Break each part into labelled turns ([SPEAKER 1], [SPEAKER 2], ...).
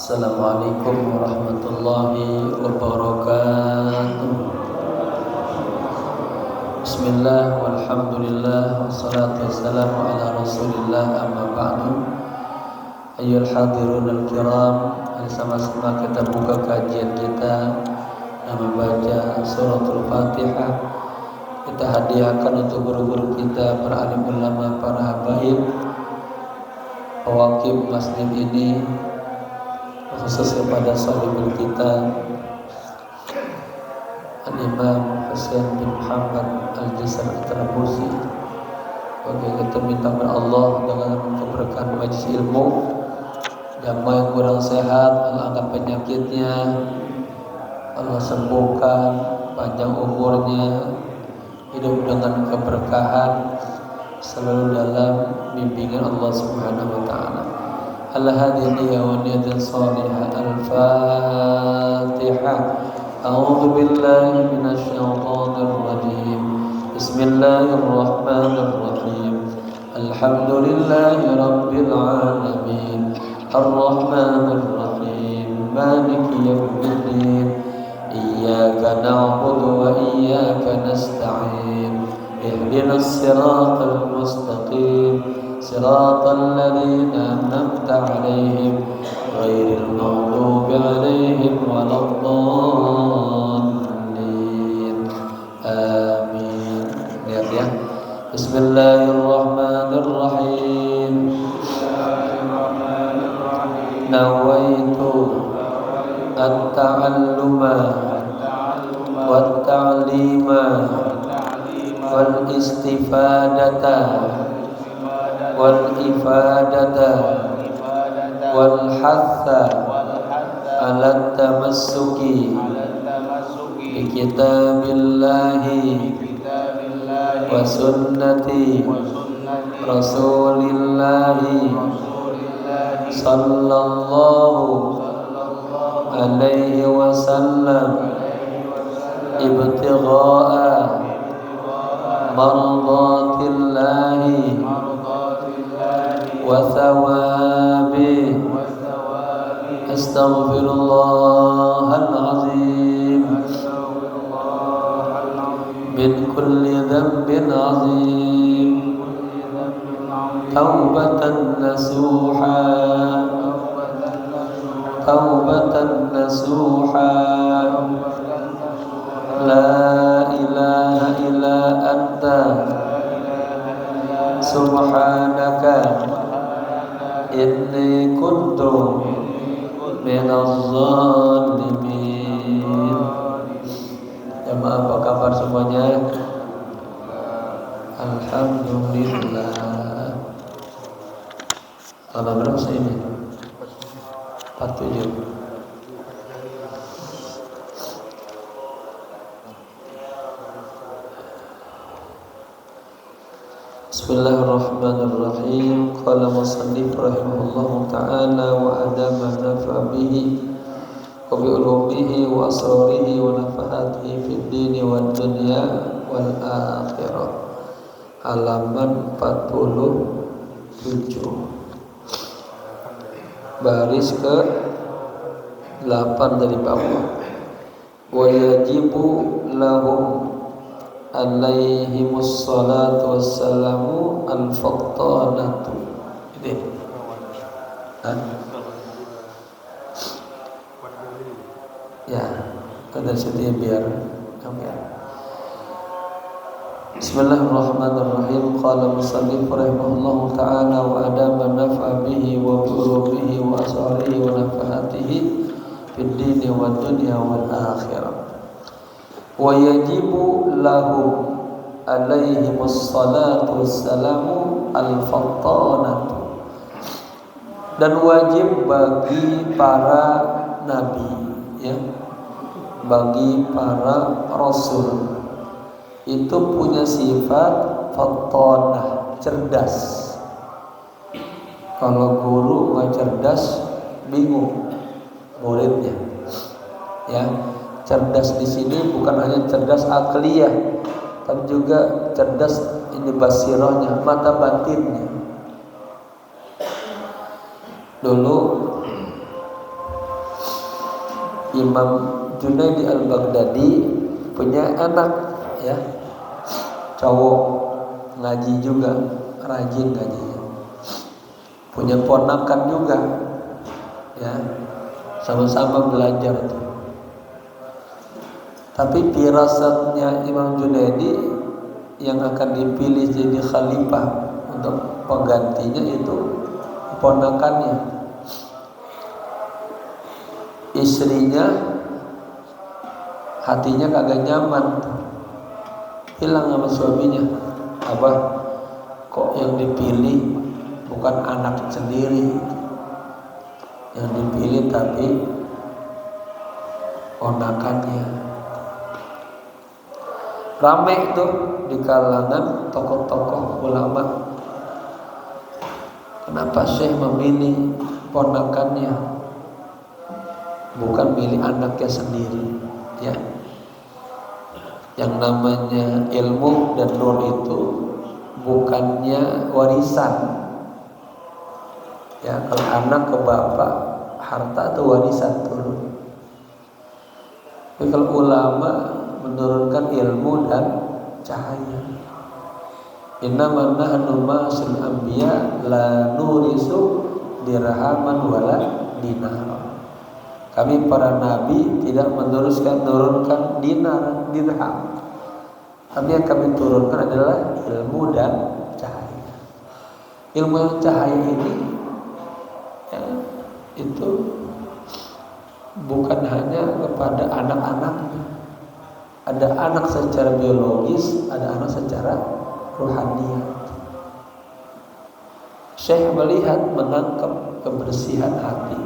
[SPEAKER 1] Assalamualaikum warahmatullahi wabarakatuh. Bismillah walhamdulillah wassalatu wassalamu ala rasulillah amma ba'du. Ayyuhal hadirun al-kiram, sama-sama kita buka kajian kita dan membaca suratul Fatihah. Kita hadiahkan untuk guru-guru kita, para alim ulama, para habaib, pewakil masjid ini, khusus kepada sahibul kita Al-Imam Husain bin Muhammad Al-Jisr Al-Tarbusi. Bagi kita minta kepada Allah dengan keberkahan majlis ilmu, jamaah yang kurang sehat Allah angkat penyakitnya, Allah sembuhkan, panjang umurnya, hidup dengan keberkahan, selalu dalam bimbingan Allah Subhanahu wa taala. Al-hadiyah wa niyatul salihah. Al-Fatihah. A'udzu billahi minasy syaithanir rajim. Bismillahirrahmanirrahim. Alhamdulillahi rabbil alamin. Arrahmanir rahim. Maliki yaumiddin. Iyyaka na'budu wa iyyaka nasta'in. Ihdinas siratal mustaqim. صراط الذين أنعمت عليهم غير المغضوب عليهم ولا الضالين آمين. Lihat ya. Bismillahirrahmanirrahim. Nawaitu at-ta'alluma wat-ta'lima wal-istifadata wal-ifadata wal-hatha ala tamassuki bi kitabillahi wa sunnati rasulillahi sallallahu alaihi wasallam ibtigha'a mardatillahi wa thawabi. Astaghfirullahal azim min kulli dhanbin azim, taubatan nasuha, taubatan nasuha. La ilaha illa anta subhanaka inni kuntu minaz zalimin. Jemaah, apa kabar semuanya? Alhamdulillah. Tanggal berapa sih ini? 47. Bismillahirrahmanirrahim. qala musannif rahimahullahu ta'ala wa adama nafa bihi wa bi ulumihi wa asrarihi wa nafahatihi fid dini wad dunya wal akhirah. Halaman 47 baris ke 8 dari bawah. Wa yajibu lahum alaihimus salatu wassalamu al-fattanatu. Ini ya, ada sedih biar kami ya. Bismillahirrahmanirrahim. Qala musannif rahimahullahu ta'ala wa adama nafa bihi wa ulumihi wa asarihi wa nafahatihi fid dini wad dunya wal akhirah. Wa yajibu lahum alaihimus salatu wassalamu al-fattanatu. Dan wajib bagi para nabi, ya, bagi para rasul itu punya sifat fattanah, cerdas. Kalau guru nggak cerdas, bingung muridnya. Ya, cerdas di sini bukan hanya cerdas akliyah, tapi juga cerdas ini basirahnya, mata batinnya. Dulu Imam Junaidi al-Baghdadi punya anak, ya, cowok, ngaji juga, rajin ngajinya. Punya ponakan juga, ya, sama-sama belajar tuh. Tapi firasatnya Imam Junaidi yang akan dipilih jadi khalifah untuk penggantinya itu ponakannya. Istrinya hatinya kagak nyaman, bilang sama suaminya, "Abah, kok yang dipilih bukan anak sendiri, yang dipilih tapi ponakannya." Rame itu di kalangan tokoh-tokoh ulama. Kenapa Syekh memilih ponakannya, bukan milih anaknya sendiri, ya? Yang namanya ilmu dan nur itu bukannya warisan. Ya, kalau anak ke bapak, harta itu warisan turun. Tapi kalau ulama menurunkan ilmu dan cahaya. Innama nahnu ma'asyil anbiya la nurisu dirhaman wala dinar. Kami para nabi tidak menurunkan dinar, dirham. Tapi yang kami turunkan adalah ilmu dan cahaya. Ilmu dan cahaya ini, ya, itu bukan hanya kepada anak-anaknya. Ada anak secara biologis, ada anak secara rohaniat. Syekh melihat, menangkap kebersihan hati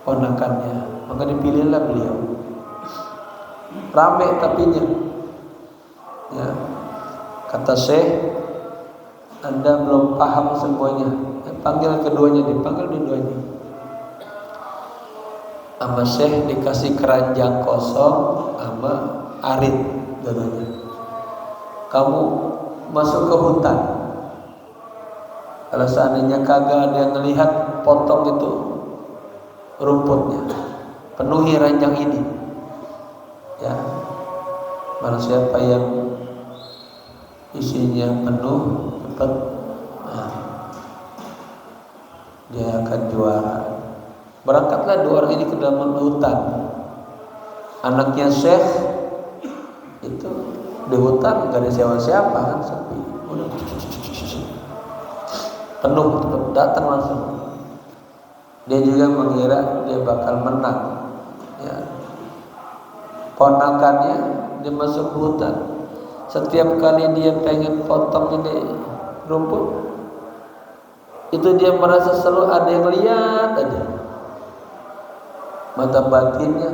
[SPEAKER 1] ponakannya, maka dipilihlah beliau. Rame tapinya, ya. Kata Syekh, Anda belum paham semuanya. Panggil keduanya, dipanggil dua-duanya. Sama Syekh dikasih keranjang kosong sama arit dua-duanya. Kamu masuk ke hutan. Kalau seandainya kagak ada yang melihat, potong itu rumputnya, penuhi ranjang ini, ya. Barang siapa yang isinya penuh, cepat, nah, dia akan juara. Berangkatlah dua orang ini ke dalam hutan. Anaknya Syekh itu di hutan gak ada siapa-siapa, kan sepi, udah penuh, datang langsung. Dia juga mengira dia bakal menang, ya. Ponakannya dia masuk hutan, setiap kali dia pengen potong ini rumput, itu dia merasa selalu ada yang lihat aja. Mata batinnya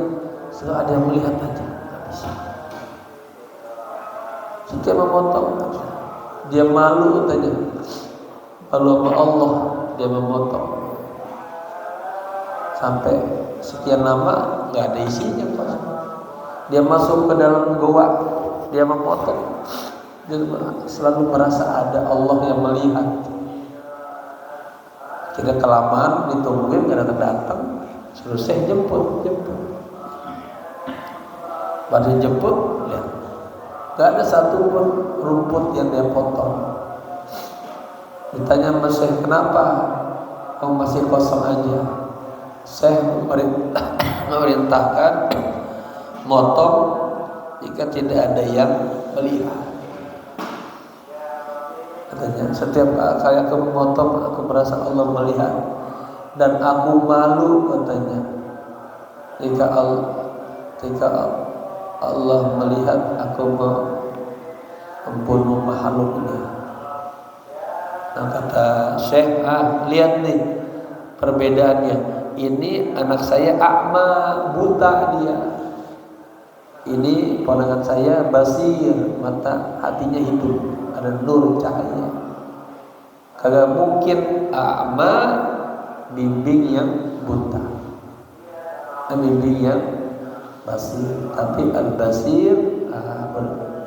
[SPEAKER 1] selalu ada yang melihat aja, nggak bisa. Setiap memotong, dia malu tanya, lalu sama Allah dia memotong sampai sekian lama nggak ada isinya Pak. Dia masuk ke dalam goa, dia memotong, dia selalu merasa ada Allah yang melihat. Tidak kelamaan ditungguin nggak datang, selesai jemput. Pada jemput, lihat, nggak ada satu pun rumput yang dia potong. Ditanya sama Syekh, kenapa kamu masih kosong aja? Syekh memerintahkan motong jika tidak ada yang melihat. Katanya, setiap kali aku memotong, aku merasa Allah melihat dan aku malu, katanya, jika Allah melihat aku membunuh makhluknya. Nah, kata Syekh, lihat nih perbedaannya. Ini anak saya a'ma, buta dia. Ini ponakan saya basir, mata hatinya hidup, ada nur cahaya. Kagak mungkin a'ma bimbing yang buta, bimbing yang basir. Tapi al-basir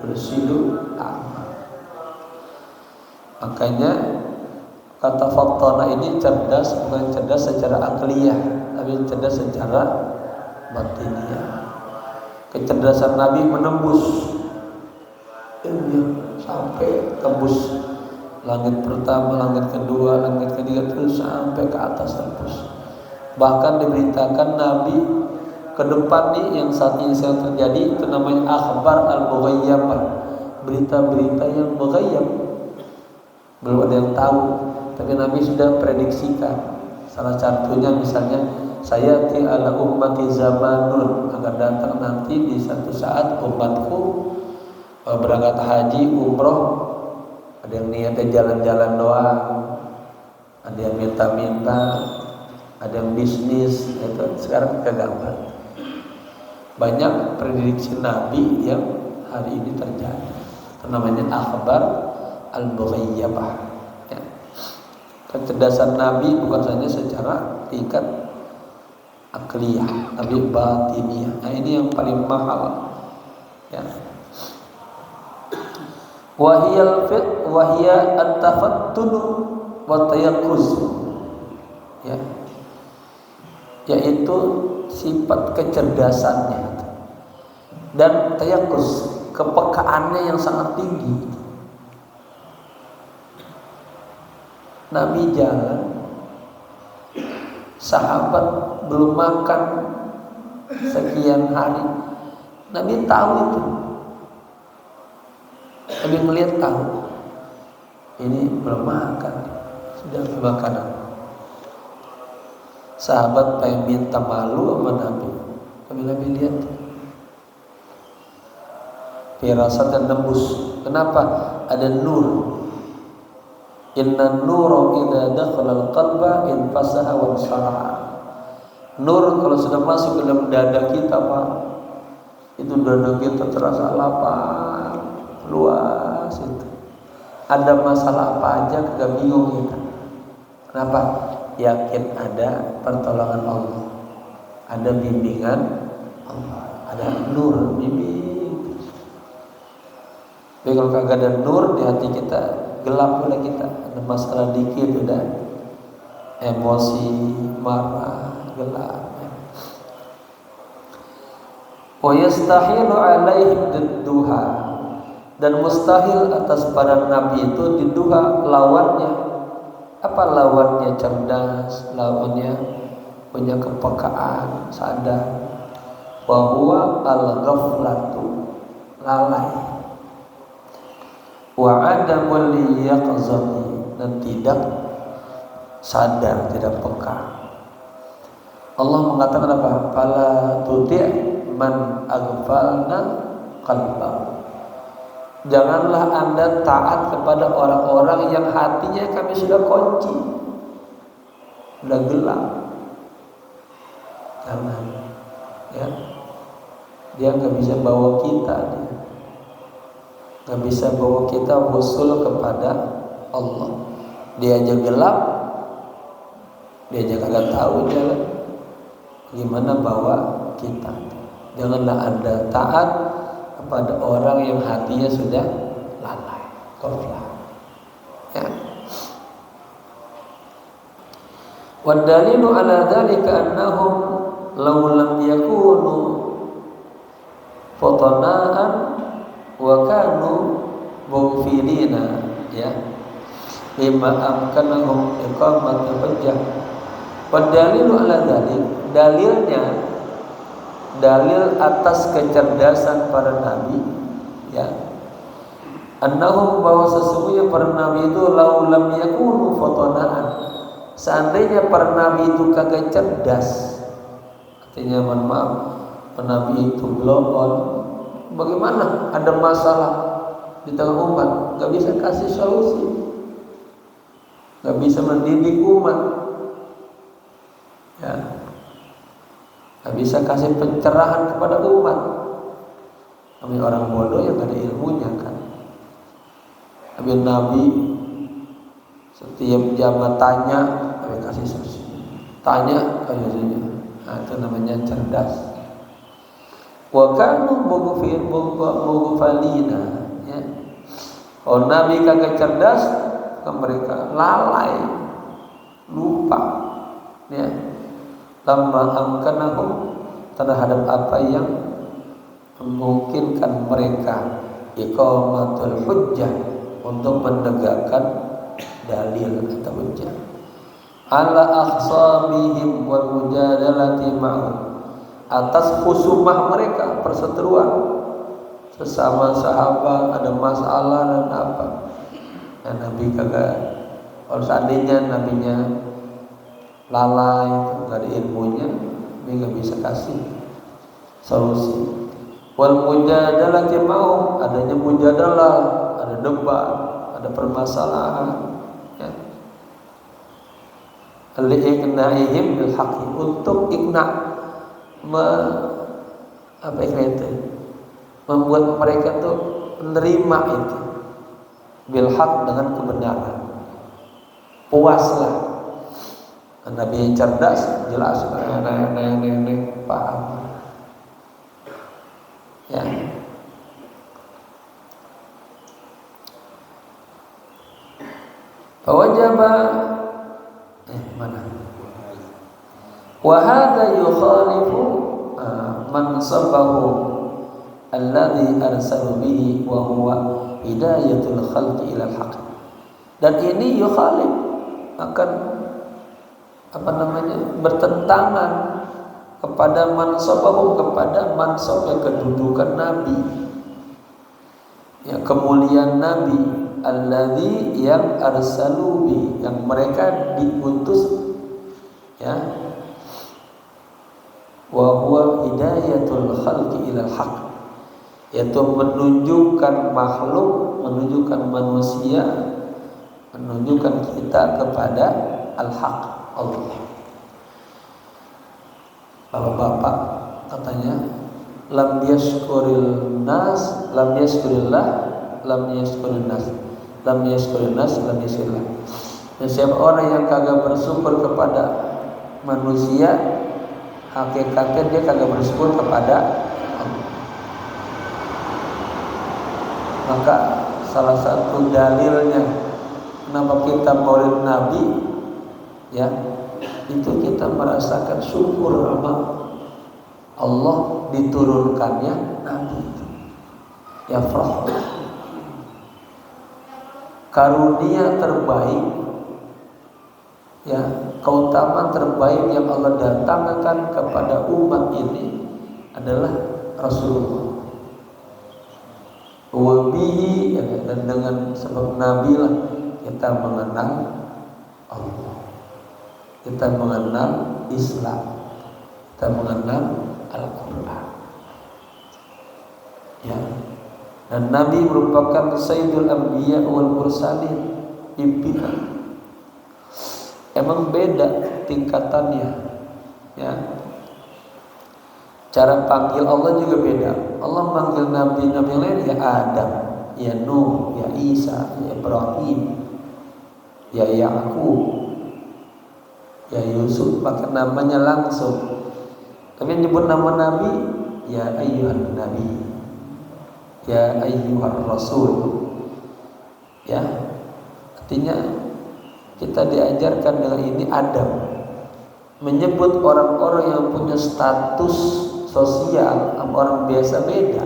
[SPEAKER 1] bersilu a'ma. Makanya kata fattana ini cerdas, bukan cerdas secara akliyah, tapi cerdas secara batiniyah. Kecerdasan Nabi menembus sampai tembus langit pertama, langit kedua, langit ketiga, terus sampai ke atas tembus. Bahkan diberitakan Nabi ke depan nih yang saat ini sedang terjadi, itu namanya akhbar al-mughayyabah, berita-berita yang mughayyab, belum ada yang tahu, tapi Nabi sudah prediksikan. Salah satunya misalnya, saya ala ummati zamanun, akan datang nanti di satu saat umatku berangkat haji, umroh, ada yang niatnya jalan-jalan doang, ada yang minta-minta, ada yang bisnis, itu sekarang kegambar. Banyak prediksi Nabi yang hari ini terjadi. Itu namanya akhbar al-mughayyabah. Ya. Kecerdasan Nabi bukan saja secara tingkat akliyah, tapi batiniyah. Nah, ini yang paling mahal. Ya. Wahia at-tafattun wa tayaqquz. Ya. Yaitu sifat kecerdasannya dan tayaqquz, kepekaannya yang sangat tinggi. Nabi jalan, sahabat belum makan sekian hari, Nabi tahu itu. Nabi melihat, tahu ini belum makan, sudah makanan. Sahabat pengen minta malu sama Nabi, tapi Nabi lihat firasat dan nembus. Kenapa? Ada nur. Inna nura idza dakhala al-qalba infasaha wa syaraha. Nur kalau sudah masuk ke dalam dada kita, Pak, itu dada kita terasa lapang, luas itu. Ada masalah apa aja kagak bingung kita. Kenapa? Yakin ada pertolongan Allah, ada bimbingan Allah, ada nur bimbing. Tapi kalau kagak ada nur di hati kita, gelap pula kita, ada masalah dikit udah emosi, marah, gelap. Wa yastahilu alaihi didduha, dan mustahil atas para nabi itu didduha, lawannya. Apa lawannya? Cerdas, lawannya punya kepekaan, sadar. Wa huwa al-ghaflatu, lalai. Wa adamul yaqzati, dan tidak sadar, tidak peka. Allah mengatakan apa? Fala tuti' man aghfalna qalbahu. Janganlah Anda taat kepada orang-orang yang hatinya kami sudah kunci, sudah gelap. Jangan, ya. Dia nggak bisa bawa kita, nggak bisa bawa kita wusul kepada Allah. dia aja gelap, dia aja kagak tahu jalan, gimana bawa kita. Janganlah Anda taat kepada orang yang hatinya sudah lalai, ghaflah. Ya. Wa dalilu ala dzalika annahum law lam yakunu fatana'an wa kanu mughfilina, ya, lima amkanahum iqamati hujjah. Wa dalilu ala dzalik, dalil atas kecerdasan para nabi, ya, annahum, bahwa sesungguhnya para nabi itu law lam yakunu fatana'an, seandainya para nabi itu kagak cerdas, artinya mohon maaf, para nabi itu belokon, bagaimana ada masalah di tengah umat gak bisa kasih solusi, gak bisa mendidik umat, ya, gak bisa kasih pencerahan kepada umat. Kami orang bodoh yang gak ada ilmunya kan. Kami nabi setiap zaman tanya, kami kasih solusi. Tanya, kasih solusi. Nah, itu namanya cerdas. Wa kanu mughfalina, ya. Kalau nabi kagak cerdas, mereka lalai, lupa, ya. Lamma amkanahum, terhadap apa yang memungkinkan mereka iqamatul hujjah, untuk menegakkan dalil atau hujjah, ala akhsamihim wal mujadalati ma'hum, atas khusumah mereka, perseteruan sesama sahabat, ada masalah dan apa, dan Nabi kagak, kalau seandainya nabinya lalai, nggak ada ilmunya, dia nggak bisa kasih solusi. Wal mujadalati mau, adanya mujadalah, ada debat, ada permasalahan, ya. Li'iqna'ihim bil haqqi, untuk iqna', membuat mereka tuh menerima itu bil haqq, dengan kebenaran. Puaslah. Nabi yang cerdas, jelas, paham, ya. Fawajaba mana? Wa hadha yukhalifu mansabahu alladhi arsalu bihi wa huwa hidayatul khalqi ila al-haq. Dan ini yukhalif, akan bertentangan kepada mansabahu, kepada mansab, kedudukan Nabi, ya, kemuliaan Nabi, alladzi yang arsalubi, yang mereka diutus, ya, wa huwa hidayatul khalqi ilal haq, yaitu menunjukkan makhluk, menunjukkan manusia, menunjukkan kita kepada al-haq, Allah. Bapak-bapak katanya, lam yashkuril nas, lam yashkurillah, lam yashkurin nas, lam yashkurin nas, lam yashkurillah. Dan siapa orang yang kagak bersyukur kepada manusia, hakikatnya dia kagak bersyukur kepada Allah. Maka salah satu dalilnya kenapa kita maulid Nabi, ya, itu kita merasakan syukur sama Allah diturunkannya Nabi itu. Ya farah, karunia terbaik, ya, keutamaan terbaik yang Allah datangkan kepada umat ini adalah Rasulullah. Wabihi, ya, dan dengan sebab Nabi lah kita mengenal Allah, kita mengenal Islam, kita mengenal Al-Quran, ya. Dan Nabi merupakan Sayyidul Anbiya wal Mursalin, pimpinan. Emang beda tingkatannya, ya. Cara panggil Allah juga beda. Allah manggil nabi-nabi lain, ya Adam, ya Nuh, ya Isa, ya Ibrahim, ya Yakub, ya Yusuf, pakai namanya langsung. Tapi nyebut nama Nabi, ya ayyuhan Nabi, ya ayyuhan Rasul. Ya, artinya kita diajarkan dengan ini adab, menyebut orang-orang yang punya status sosial sama orang biasa beda.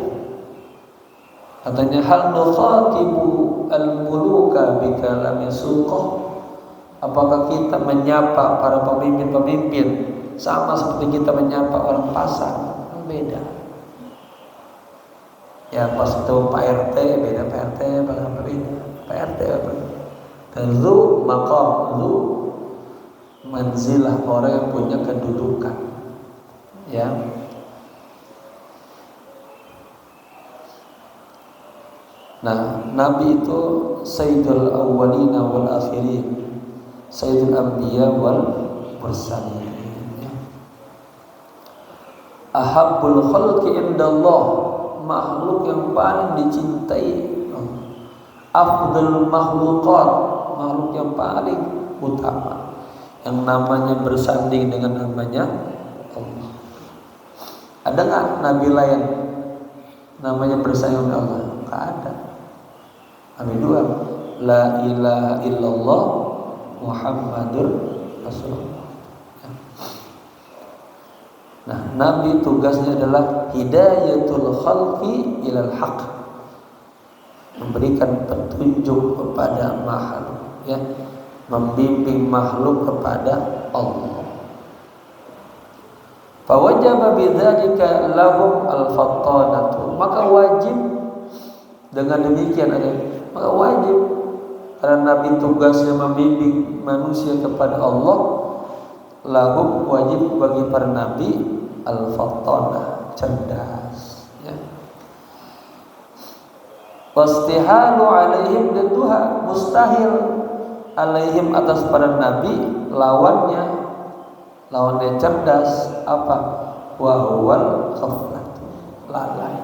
[SPEAKER 1] Katanya hal nukhatibu al-muluka bikalam suqah. Apakah kita menyapa para pemimpin-pemimpin sama seperti kita menyapa orang pasar? Beda. Ya pas itu Pak RT beda, Pak RT beda, Pak RT apa? Zu maqam, zu manzilah, orang yang punya kedudukan. Ya. Nah, Nabi itu Sayyidul Awwalina wal Akhirin, Sayyidul Anbiya wal Mursalin. Ahabbul khalqi indallah, makhluk yang paling dicintai. Afdal makhluqat, makhluk yang paling utama, yang namanya bersanding dengan namanya Allah. Ada nggak nabi lain namanya bersanding dengan Allah? Nggak ada. Nabi dua, la ilaha illallah Muhammadur Rasulullah. Nah, Nabi tugasnya adalah hidayatul khalqi ilal haq, memberikan petunjuk kepada makhluk, ya, membimbing makhluk kepada Allah. Fawajaba bidzalika lahum al-fattanatu, maka wajib dengan demikian ada, maka wajib karena Nabi tugasnya membimbing manusia kepada Allah, lahum wajib bagi para nabi al-fattanah, cerdas, ya. Wastihalu alaihim duha, mustahil alaihim atas para nabi lawannya cerdas apa? Wa huwal ghaflatu, lalai.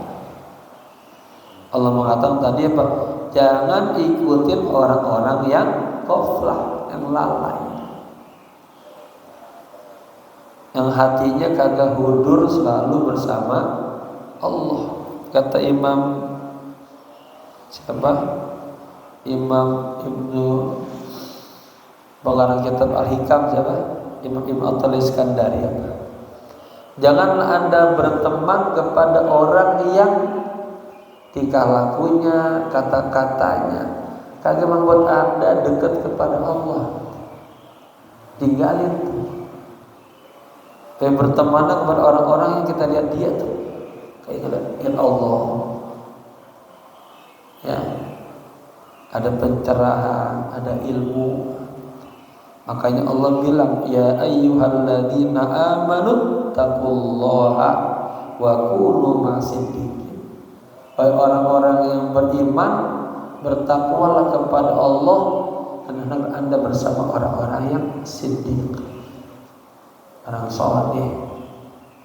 [SPEAKER 1] Allah mengatakan tadi apa? Jangan ikutin orang-orang yang ghaflah, yang lalai, yang hatinya kagak hudur selalu bersama Allah. Kata Imam siapa? Imam Ibnu pengarang kitab Al-Hikam siapa? Imam Ibnu At-Iskandari. Janganlah Anda berteman kepada orang yang tingkah lakunya, kata-katanya kagak membuat Anda dekat kepada Allah. Tinggalin tuh. Kayak berteman kepada orang-orang yang kita lihat dia tuh kayak lihat Allah, ya, ada pencerahan, ada ilmu. Makanya Allah bilang, ya ayyuhalladzina amanu taqullaha wa kunu ma'as-siddiqin. Wahai orang-orang yang beriman, bertakwalah kepada Allah dan Anda bersama orang-orang yang siddiq, orang saleh,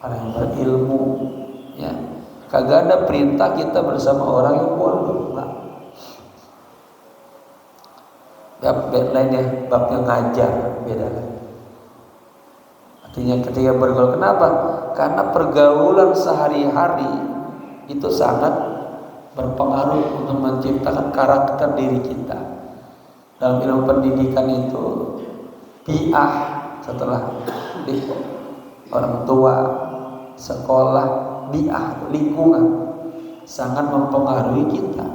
[SPEAKER 1] orang yang berilmu, ya. Kagak ada perintah kita bersama orang yang bodoh, enggak. Bab lainnya, babnya ngajar beda lagi. Artinya ketika bergaul, kenapa? Karena pergaulan sehari-hari itu sangat berpengaruh untuk menciptakan karakter diri kita. Dalam ilmu pendidikan itu bi'ah, setelah orang tua, sekolah, bi'ah, lingkungan sangat mempengaruhi kita.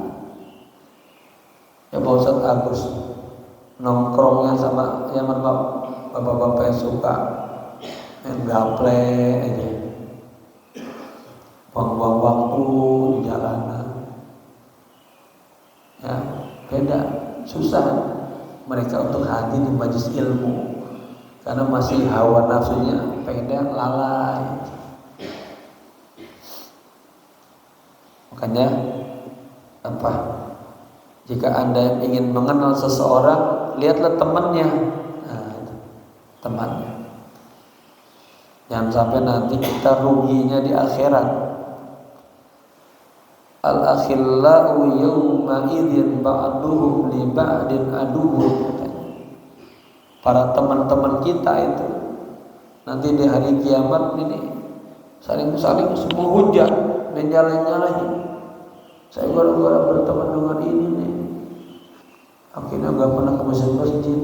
[SPEAKER 1] Ya Pak Ustadz Agus nongkrongnya sama yang bapak-bapak yang suka yang gaple aja, buang-buang waktu di jalanan, ya beda, susah mereka untuk hadir di majelis ilmu karena masih hawa nafsunya pengen lalai. Makanya apa? Jika Anda ingin mengenal seseorang, lihatlah temannya. Nah, temannya. Jangan sampai nanti kita ruginya di akhirat. Al-akhillau yawma idzin ba'duhum li ba'din aduwwun. para teman-teman kita itu nanti di hari kiamat ini saling menghujat dan nyalahin. Saya gara-gara berteman dengan ini nih, akhirnya gak pernah ke masjid.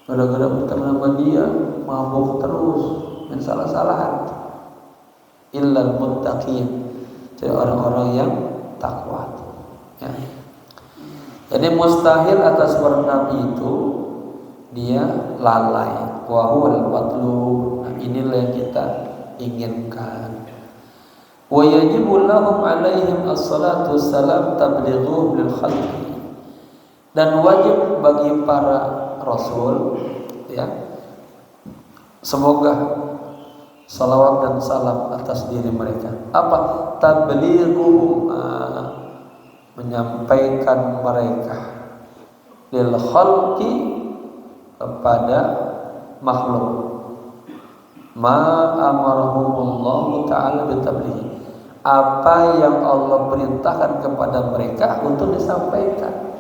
[SPEAKER 1] Gara-gara berteman sama dia, mabuk terus dan salah-salahan. Illal muttaqin, jadi orang-orang yang takwa. Ya. Jadi mustahil atas para nabi itu dia lalai. Wa huwal matlub. Nah, inilah yang kita inginkan. Wa yajibu lahum alaihim as-salatu wassalam tablighuhu lil khalqi. Dan wajib bagi para rasul, ya, semoga salawat dan salam atas diri mereka. Apa? Tablighuhu, menyampaikan mereka lil khalqi, kepada makhluk, ma amarahumullahu ta'ala bitablighi, apa yang Allah perintahkan kepada mereka untuk disampaikan.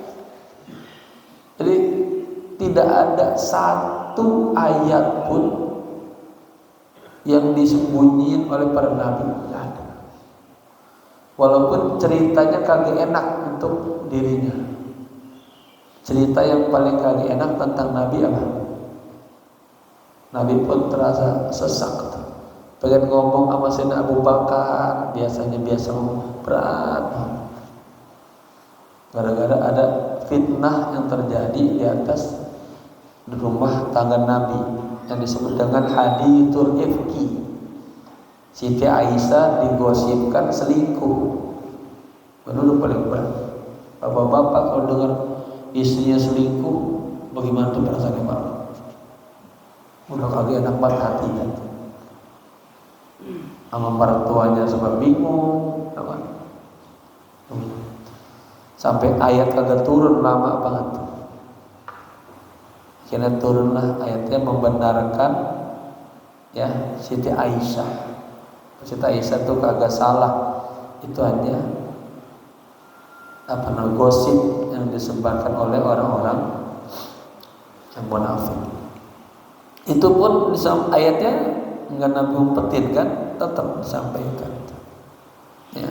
[SPEAKER 1] Jadi tidak ada satu ayat pun yang disembunyiin oleh para nabi, tidak ada. Walaupun ceritanya kagak enak untuk dirinya. Cerita yang paling kagak enak tentang Nabi apa? Nabi pun terasa sesak. Pengen ngomong sama Sayyidina Abu Bakar, biasa berat. Gara-gara ada fitnah yang terjadi di atas rumah tangga Nabi yang disebut dengan hadithul ifki. Siti Aisyah digosipkan selingkuh. Menurut paling berat. Bapak-bapak kalau dengar istrinya selingkuh, bagaimana tuh perasaannya Pak? Udah kagak enak banget hatinya. Sama mertuanya sebab bingung, apa? Sampai ayat kagak turun lama banget. Akhirnya turunlah ayatnya membenarkan, ya, Siti Aisyah. Siti Aisyah tuh kagak salah, itu hanya gosip yang disebarkan oleh orang-orang yang munafik. Itu pun ayatnya enggak Nabi umpetin kan, tetap disampaikan. Ya.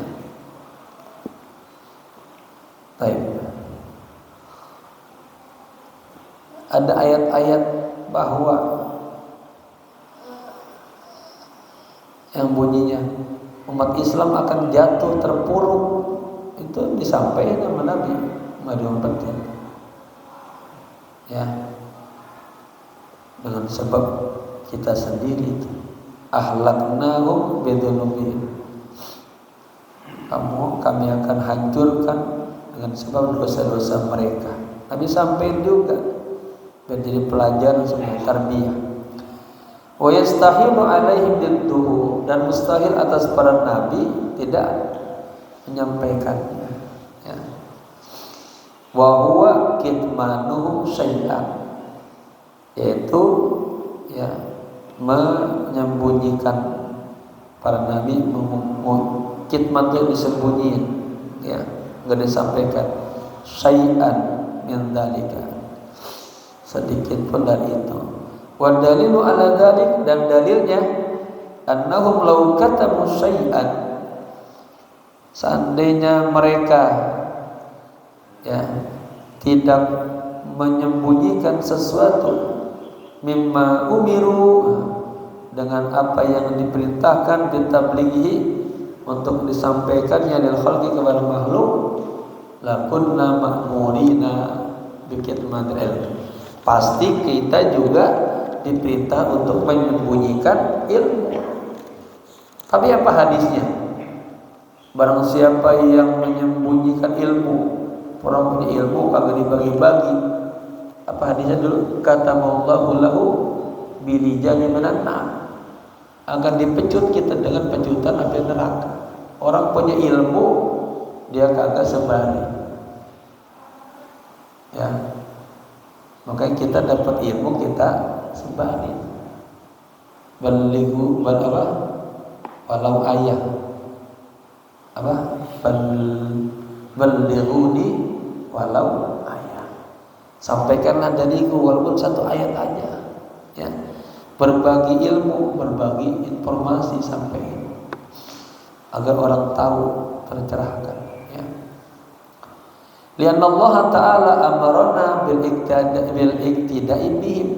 [SPEAKER 1] Baik. Ada ayat-ayat bahwa yang bunyinya umat Islam akan jatuh terpuruk, itu disampaikan sama Nabi, nggak diumpetin. Ya, dengan sebab kita sendiri itu ahlaknahum bidunubihim, kami akan hancurkan dengan sebab dosa-dosa mereka. Nabi sampaikan juga dan jadi pelajaran sebuah tarbiyah. Wa yastahilu alaihim didduhu, dan mustahil atas para nabi tidak menyampaikannya, ya. Wa huwa kitmanuhu syai'an, yaitu, ya, menyembunyikan para nabi, kitman itu disembunyiin, ya, enggak disampaikan syai'an min dzalika, sedikit pun dari itu. Wa dalilu ala dzalik, dan dalilnya annahum law katamu syai'an, seandainya mereka, ya, tidak menyembunyikan sesuatu mimma umiru, dengan apa yang diperintahkan ditablighi, untuk disampaikannya lil khalqi, kepada makhluk, lakunna ma'murina bikitmanil ilm, pasti kita juga diperintah untuk menyembunyikan ilmu. Tapi apa hadisnya? Barang siapa yang menyembunyikan ilmu, orang punya ilmu kagak dibagi-bagi. Apa hadisnya dulu? Kata Allahu lahu bilijani minan nar, akan dipecut kita dengan pecutan api neraka. Orang punya ilmu dia kagak sebari, ya. Makanya kita dapat ilmu kita sebari. Balighu walau ayat, apa? Balighuni walau ayat. Sampaikanlah dariku walaupun satu ayat aja, ya. Berbagi ilmu, berbagi informasi sampai agar orang tahu, tercerahkan, ya. Lianna Allah Ta'ala amarona bil iktida'i bihim.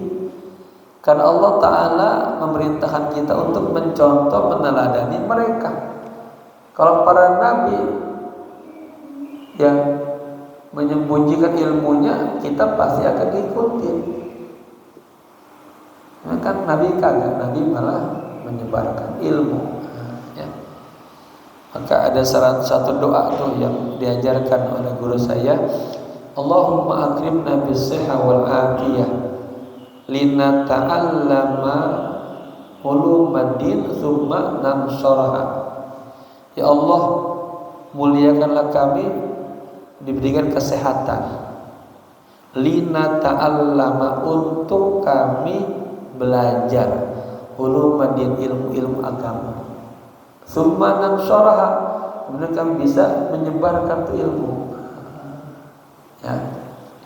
[SPEAKER 1] Karena Allah Ta'ala memerintahkan kita untuk mencontoh, meneladani mereka. Kalau para nabi yang menyembunyikan ilmunya, kita pasti akan ikutin. Nah, kan Nabi kagak, Nabi malah menyebarkan ilmu, ya. Maka ada satu doa tuh yang diajarkan oleh guru saya, Allahumma akrimna bis-sihha wal afiyah lina ta'allama ulumaddin tsumma nansharaha. Ya Allah, muliakanlah kami diberikan kesehatan, lina ta'allama untuk kami belajar ulumaddin, ilmu-ilmu agama, tsumma nansharaha, kemudian kami bisa menyebarkan tuh ilmu, ya.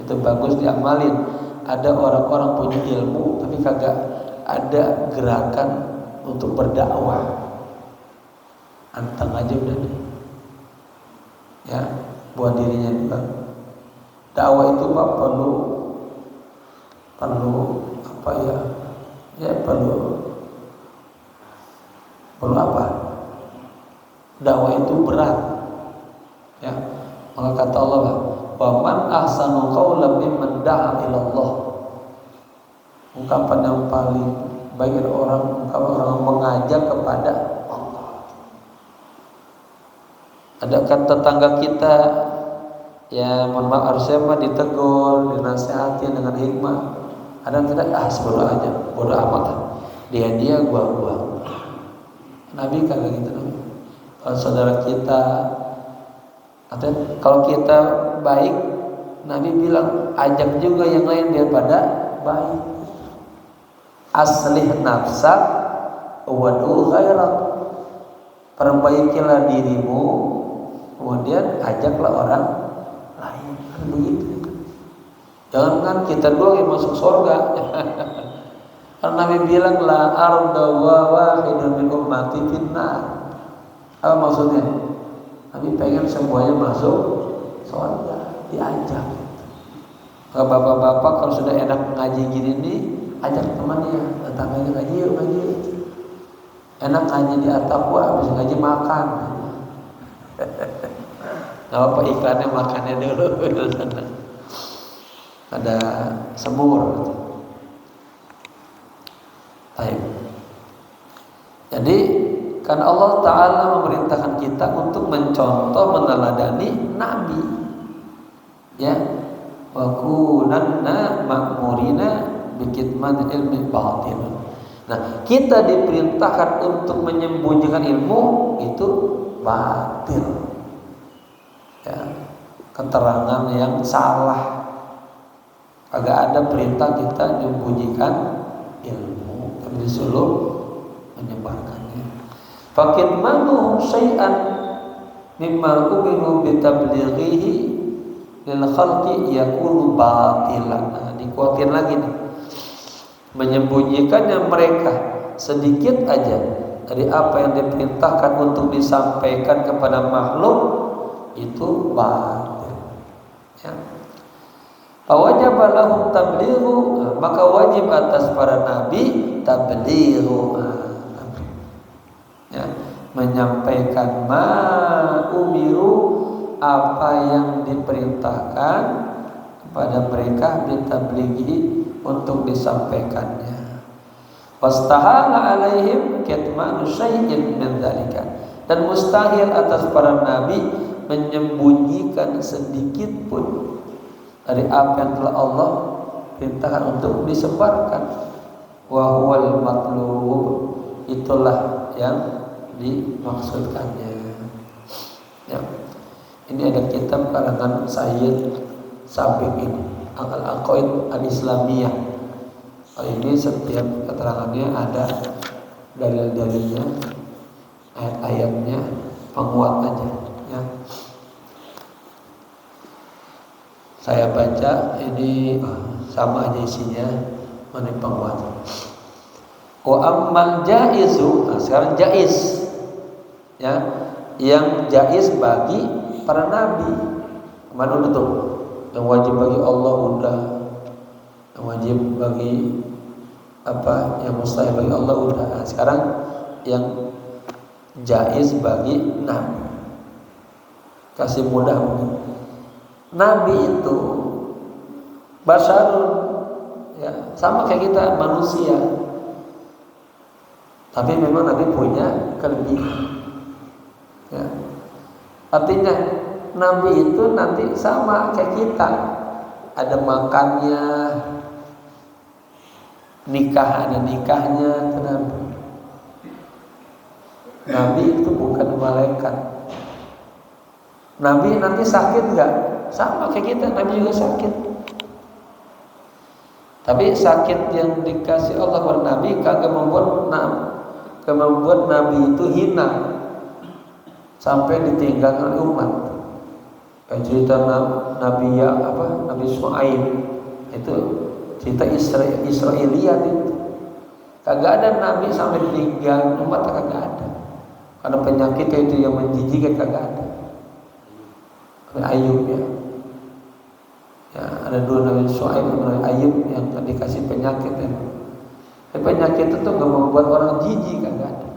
[SPEAKER 1] Itu bagus diamalin. Ada orang-orang punya ilmu tapi kagak ada gerakan untuk berdakwah, anteng aja udah deh, ya, buat dirinya juga. Dakwah itu mah perlu apa ya? Ya perlu apa? Dakwah itu berat, ya. Maka kata Allah, wa man ahsanu qawlan mimman da'a ila Allah. Ungkapan yang paling baik orang mengajak kepada Allah. Ada kan tetangga kita, ya mohon maaf harusnya mah ditegur, dinasihati dengan hikmah. Ada yang tidak, bodo aja, bodo amat. Dia gua. Nabi kagak gitu. Kalau saudara kita, atau kalau kita baik, Nabi bilang ajak juga yang lain daripada baik. Aslih nafsak wad'u ghairak. Perbaikilah dirimu, kemudian ajaklah orang lain. Kan begitu. Jangan kita doang yang masuk surga. Karena Nabi bilang la arda wa wahidun min ummati finnar. Apa maksudnya? Nabi pengen semuanya masuk surga, diajak. Kalau bapak-bapak kalau sudah enak ngaji gini nih, ajak temannya, tetangganya ngaji yuk ngaji. Enak ngaji di At-Taqwa, habis ngaji makan. Gak apa iklannya makannya dulu di sana. Ada semur. Baik. Jadi kan Allah Ta'ala memerintahkan kita untuk mencontoh, meneladani Nabi, ya. Wa kunanna ma'murina bikitman ilmi batin. Nah, kita diperintahkan untuk menyembunyikan ilmu itu batil, ya, keterangan yang salah. Agak ada perintah kita menyembunyikan ilmu, tapi disuruh menyebarkannya. Fakitmanuhum syai'an mimma umiru bitablighihi lil khalqi yakunu batilan. Nah, dikuatin lagi nih. Menyembunyikannya mereka sedikit aja dari apa yang diperintahkan untuk disampaikan kepada makhluk itu batil, ya. Fawajaba lahum tablighu, maka wajib atas para nabi tablighu, ya, menyampaikan ma umiru, apa yang diperintahkan kepada mereka ditablighi, untuk disampaikannya. Wastahala alaihim kitmanu syai'in min dzalika, dan mustahil atas para nabi menyembunyikan sedikit pun dari apa yang telah Allah perintahkan untuk disebarkan. Wa huwal matlub, itulah yang dimaksudkannya, ya. Ini ada kitab karangan Sayyid Sabiq ini, Al-Aqaid Al-Islamiyah. Ini setiap keterangannya ada dalil-dalilnya, ayat-ayatnya, penguat aja, ya. Saya baca ini sama aja isinya menimpa wajib. Wa ammal jaizu, sekarang jaiz ya, yang jaiz bagi para nabi. Mana udah tuh? Yang wajib bagi Allah udah, yang wajib bagi yang mustahil bagi Allah udah. Nah, sekarang yang jaiz bagi nabi. Kasih mudah begini. Nabi itu basyarun, ya, sama kayak kita manusia. Tapi memang Nabi punya kelebihan. Ya. Artinya Nabi itu nanti sama kayak kita. Ada makannya, nikah ada nikahnya. Kenapa? Nabi itu bukan malaikat. Nabi nanti sakit nggak? Sama kayak kita, Nabi juga sakit. Tapi sakit yang dikasih Allah kepada Nabi kagak membuat Nabi itu hina sampai ditinggalkan umat. Kayak cerita Nabi Shu'aib itu cerita Israiliyat itu. Kagak ada Nabi sampai ditinggal umat, kagak ada. Karena penyakit itu yang menjijikkan kagak ada. Ayub ya, ada dua Nabi Shu'aib dan Nabi Ayub yang dikasih penyakit ya. Penyakit itu nggak membuat orang jijik, kagak ada.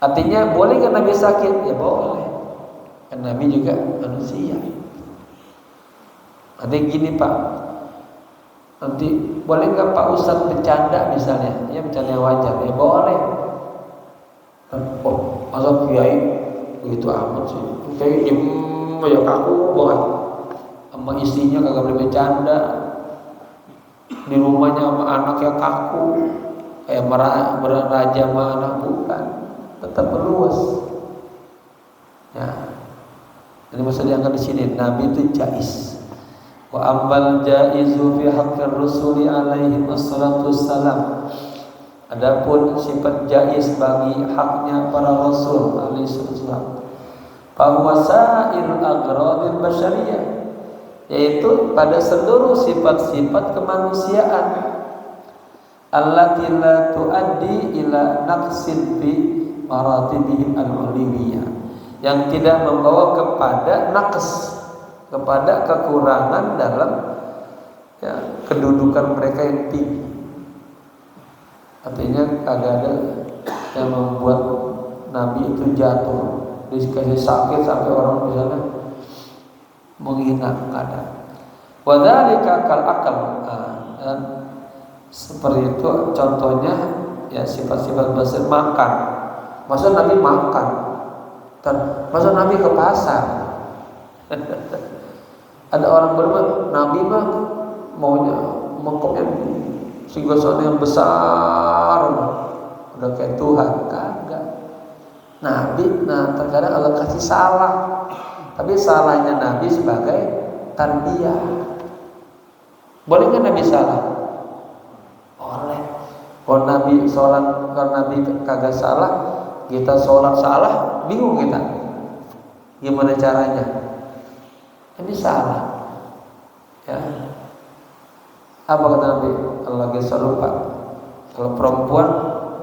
[SPEAKER 1] Artinya boleh kan Nabi sakit? Ya boleh, kan Nabi juga manusia. Nanti gini Pak, nanti boleh nggak Pak Ustadz bercanda misalnya? Ya bercanda yang wajar, ya boleh. Oh masa kiai begitu amat sih? Kiai ya kaku banget, sama istrinya kagak boleh bercanda, di rumahnya sama anaknya kaku, kayak raja sama anak bukan, tetap meluas. Ya, ini masa diangkat di sini. Nabi itu jaiz. Wa ambal jaizu fi haqqir rusuli alaihi wassalatu wassalam. Adapun sifat jaiz bagi haknya para rasul alaihi wassalam, bahwa sa'il agradil basyariyah, yaitu pada seluruh sifat-sifat kemanusiaan, allati la tuaddi ila naqsin fi maratibihim al-uliyah, yang tidak membawa kepada naqs, kepada kekurangan dalam kedudukan mereka yang tinggi. Artinya kagak ada yang membuat Nabi itu jatuh, dikasih sakit sampai orang misalnya menghina, ada. Wadzalika kal akal. Dan seperti itu contohnya ya sifat-sifat basir makan. Masa Nabi makan? Masa Nabi ke pasar? Ada orang berbuat Nabi mah maunya mangkoknya singgasana yang besar, udah kayak Tuhan, kagak. Nabi, terkadang Allah kasih salah, tapi salahnya Nabi sebagai tarbiyah. Boleh nggak Nabi salah? Boleh. Kalau Nabi sholat, kalau Nabi kagak salah, kita sholat salah, bingung kita. Gimana caranya? Nabi salah. Ya. Apa kata Nabi? Allah kisah lupa. Kalau perempuan,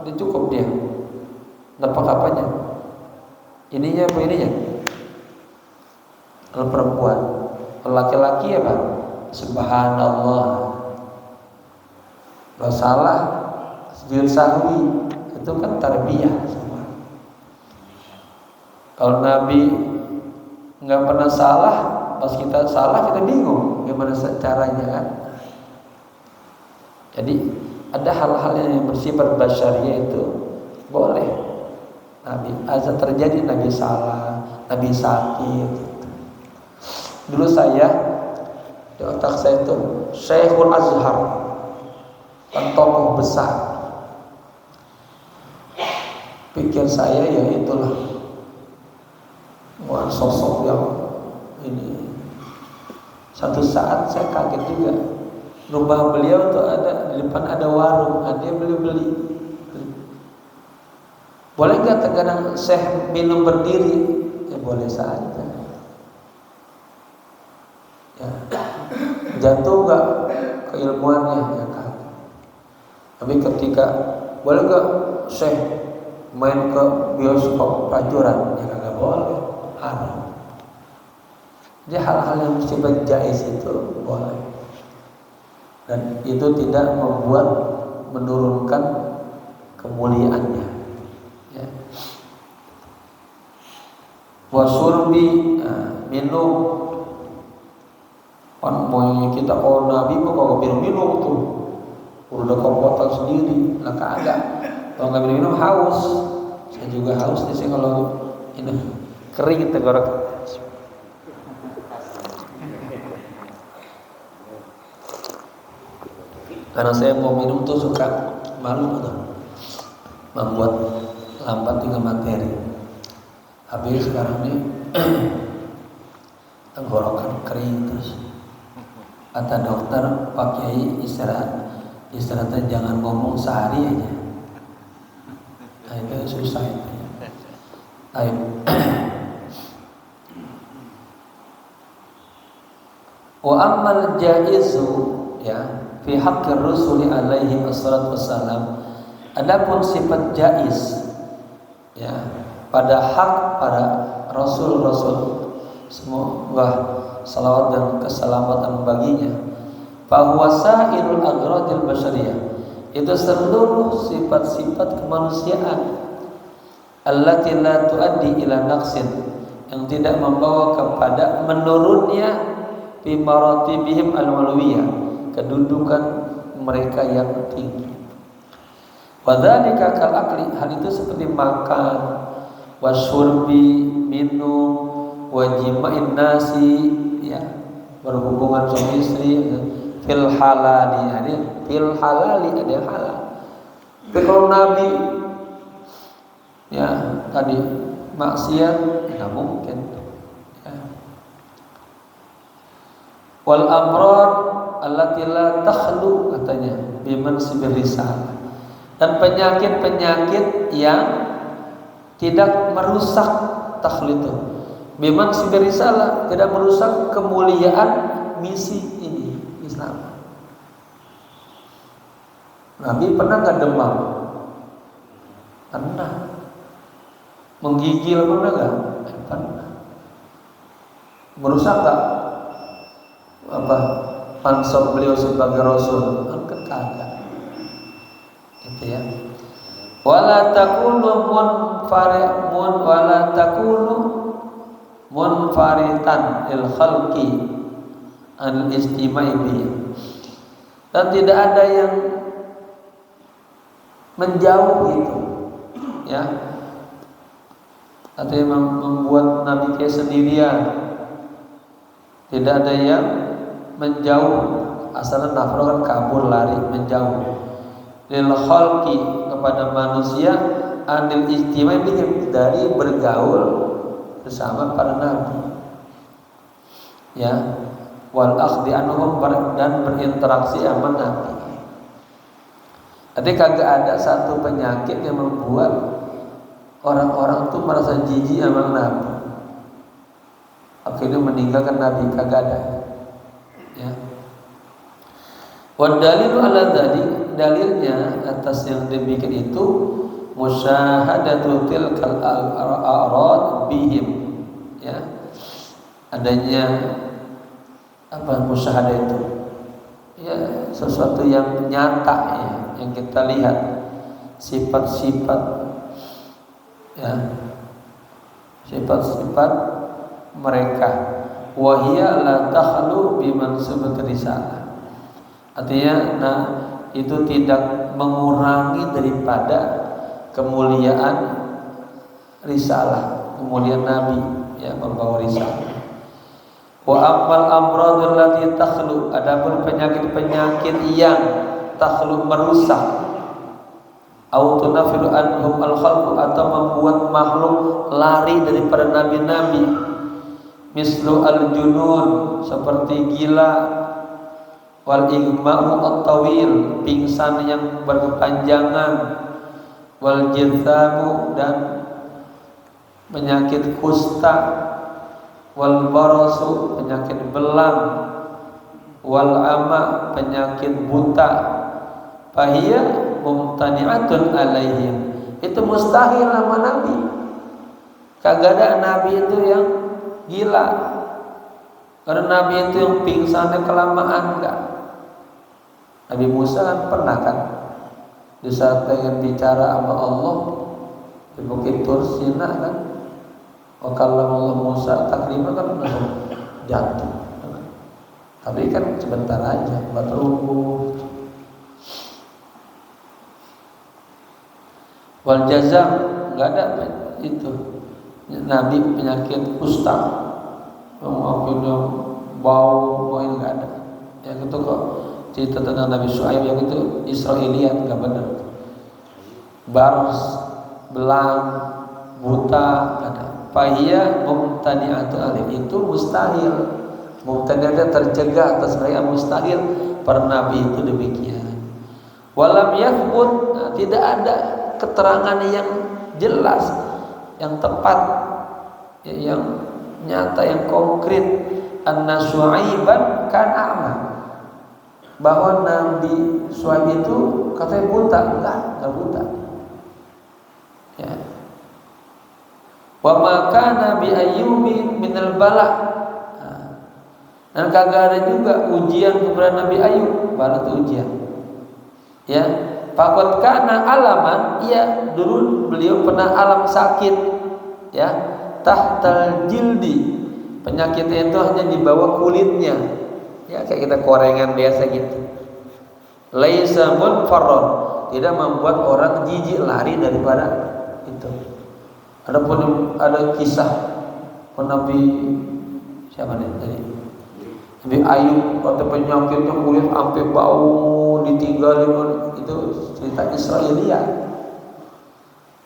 [SPEAKER 1] dia cukup dia. Nampak apanya? Ininya apa ininya? Kalau perempuan, kalau laki-laki apa? Subhanallah. Kalau salah, sujud sahwi, itu kan tarbiyah semua. Kalau Nabi nggak pernah salah, pas kita salah kita bingung gimana caranya kan? Jadi ada hal-hal yang bersifat basyariah itu boleh. Nabi azza terjadi, Nabi salah, Nabi sakit. Dulu saya di otak saya itu Syekhul Azhar, tokoh besar. Pikir saya ya itulah sosok yang ini. Satu saat saya kaget juga. Rumah beliau tuh ada di depan ada warung, dia beli. Boleh nggak terkadang Syekh minum berdiri? Ya boleh saja. Ya, Jatuh nggak keilmuannya ya kan. Tapi ketika boleh nggak Syekh main ke bioskop prajurit ya nggak boleh, haram. Jadi hal-hal yang bersifat jais itu boleh, dan itu tidak membuat menurunkan kemuliaannya. Ya. Wasurbi minum. Kan mau kita Nabi kok minum tuh, udah kompotan sendiri, lah kagak. Kalau nggak minum haus, saya juga haus nih sih kalau ini kering tenggorok. Karena saya mau minum tuh suka malu tuh, membuat lambat dengan materi. Habis sekarang ini tenggorokan kering terus. Kata dokter, Pak Kiai istirahatnya jangan ngomong sehari aja. Nah, itu susah itu. Ayo. Wa ammal jaizu ya fi haqqir rusuli alaihi wassalatu wassalam. Adapun sifat jaiz ya pada hak para rasul-rasul, semoga salawat dan keselamatan baginya, bahwa sa'irul agradil basyariyah, itu seluruh sifat-sifat kemanusiaan, allati la tuaddi ila naqsin, yang tidak membawa kepada menurunnya fi maratibihim al-ulwiyah, kedudukan mereka yang tinggi. Wadzalika kal akli, hal itu seperti makan, wasyurbi minum, wajima'in nasi ya, berhubungan suami istri, fil halali, ada fil halali, ada yang halal. Tapi kalau Nabi ya tadi maksiat nggak mungkin ya. Wal amrad allati la takhlu, katanya biman sibir risalah, dan penyakit-penyakit yang tidak merusak takhlu itu, memang sibir risalah, tidak merusak kemuliaan misi ini Islam. Nabi pernah nggak demam? Pernah. Menggigil pernah nggak? Pernah. Merusak nggak pansor beliau sebagai Rasul? Kan kagak. Itu ya. Wala takunu munfaritan il khalqi al istima'i bi, dan tidak ada yang menjauh itu ya, artinya membuat Nabi kayak sendirian. Tidak ada yang menjauh, asalnya nafro kan kabur, lari, menjauh. Lil khalqi, kepada manusia, anil istima'i bihim, dari bergaul bersama para nabi ya, wal akhdi anhum, dan berinteraksi sama nabi. Jadi kagak ada satu penyakit yang membuat orang-orang tuh merasa jijik sama nabi, akhirnya meninggalkan nabi, kagak ada ya. Wa dalilu ala dzalik, dalilnya atas yang demikian itu musyahadatu tilkal a'rad bihim ya, adanya musyahadah itu ya, sesuatu yang nyata ya, yang kita lihat sifat-sifat ya, sifat-sifat mereka. Wa hiya la takhlu biman subhat risalah, artinya itu tidak mengurangi daripada kemuliaan risalah, kemuliaan nabi ya, membawa risalah. Wa ammal amradul lati takhlu, adapun penyakit-penyakit yang takhlu, merusak, au tunafiru anhum al khalqu, atau membuat makhluk lari daripada nabi-nabi, mislu al junun, seperti gila, wal igma'u at-tawil, pingsan yang berkepanjangan, wal jithamu, dan penyakit kusta, wal barasu, penyakit belang, wal ama penyakit buta, fahiya mumtani'atun alaihim, itu mustahil sama Nabi. Kagak ada Nabi itu yang gila, karena Nabi itu yang pingsannya kelamaan, enggak. Nabi Musa kan pernah kan di saat pengen bicara sama Allah di Bukit Tur Sina kan, kalau Allah Musa taklima kan langsung jatuh. Tapi kan sebentar aja, baru wal jazam nggak ada itu. Nabi penyakit kusta, akhirnya bau ini nggak ada. Yang itu kok cerita tentang Nabi Syuaib yang itu Israiliyat, nggak benar. Bars, belang, buta ada. Fahiyya mumtani'atu alim, itu mustahil. Mumtani'atnya tercegah atas mereka, mustahil. Para nabi itu demikian. Walam yathbut, tidak ada keterangan yang jelas, yang tepat, yang nyata, yang konkret. Anna Syuaiban kana a'ma, bahwa Nabi Syuaib itu katanya buta. Enggak buta. Ya. Wa ma kana bi ayyubi minal bala. Dan kagak ada juga ujian kepada Nabi Ayub, bala itu ujian. Ya, faqad kana alaman, ya dulu beliau pernah alam sakit, ya, tahtal jildi, penyakitnya itu hanya di bawah kulitnya, ya kayak kita korengan biasa gitu. Laisa munfarrad, tidak membuat orang jijik lari daripada itu. Adapun ada kisah Nabi siapa nih tadi? Nabi Ayub, kata penyakitnya kulit sampai bau, ditinggalin, itu cerita Israiliyat.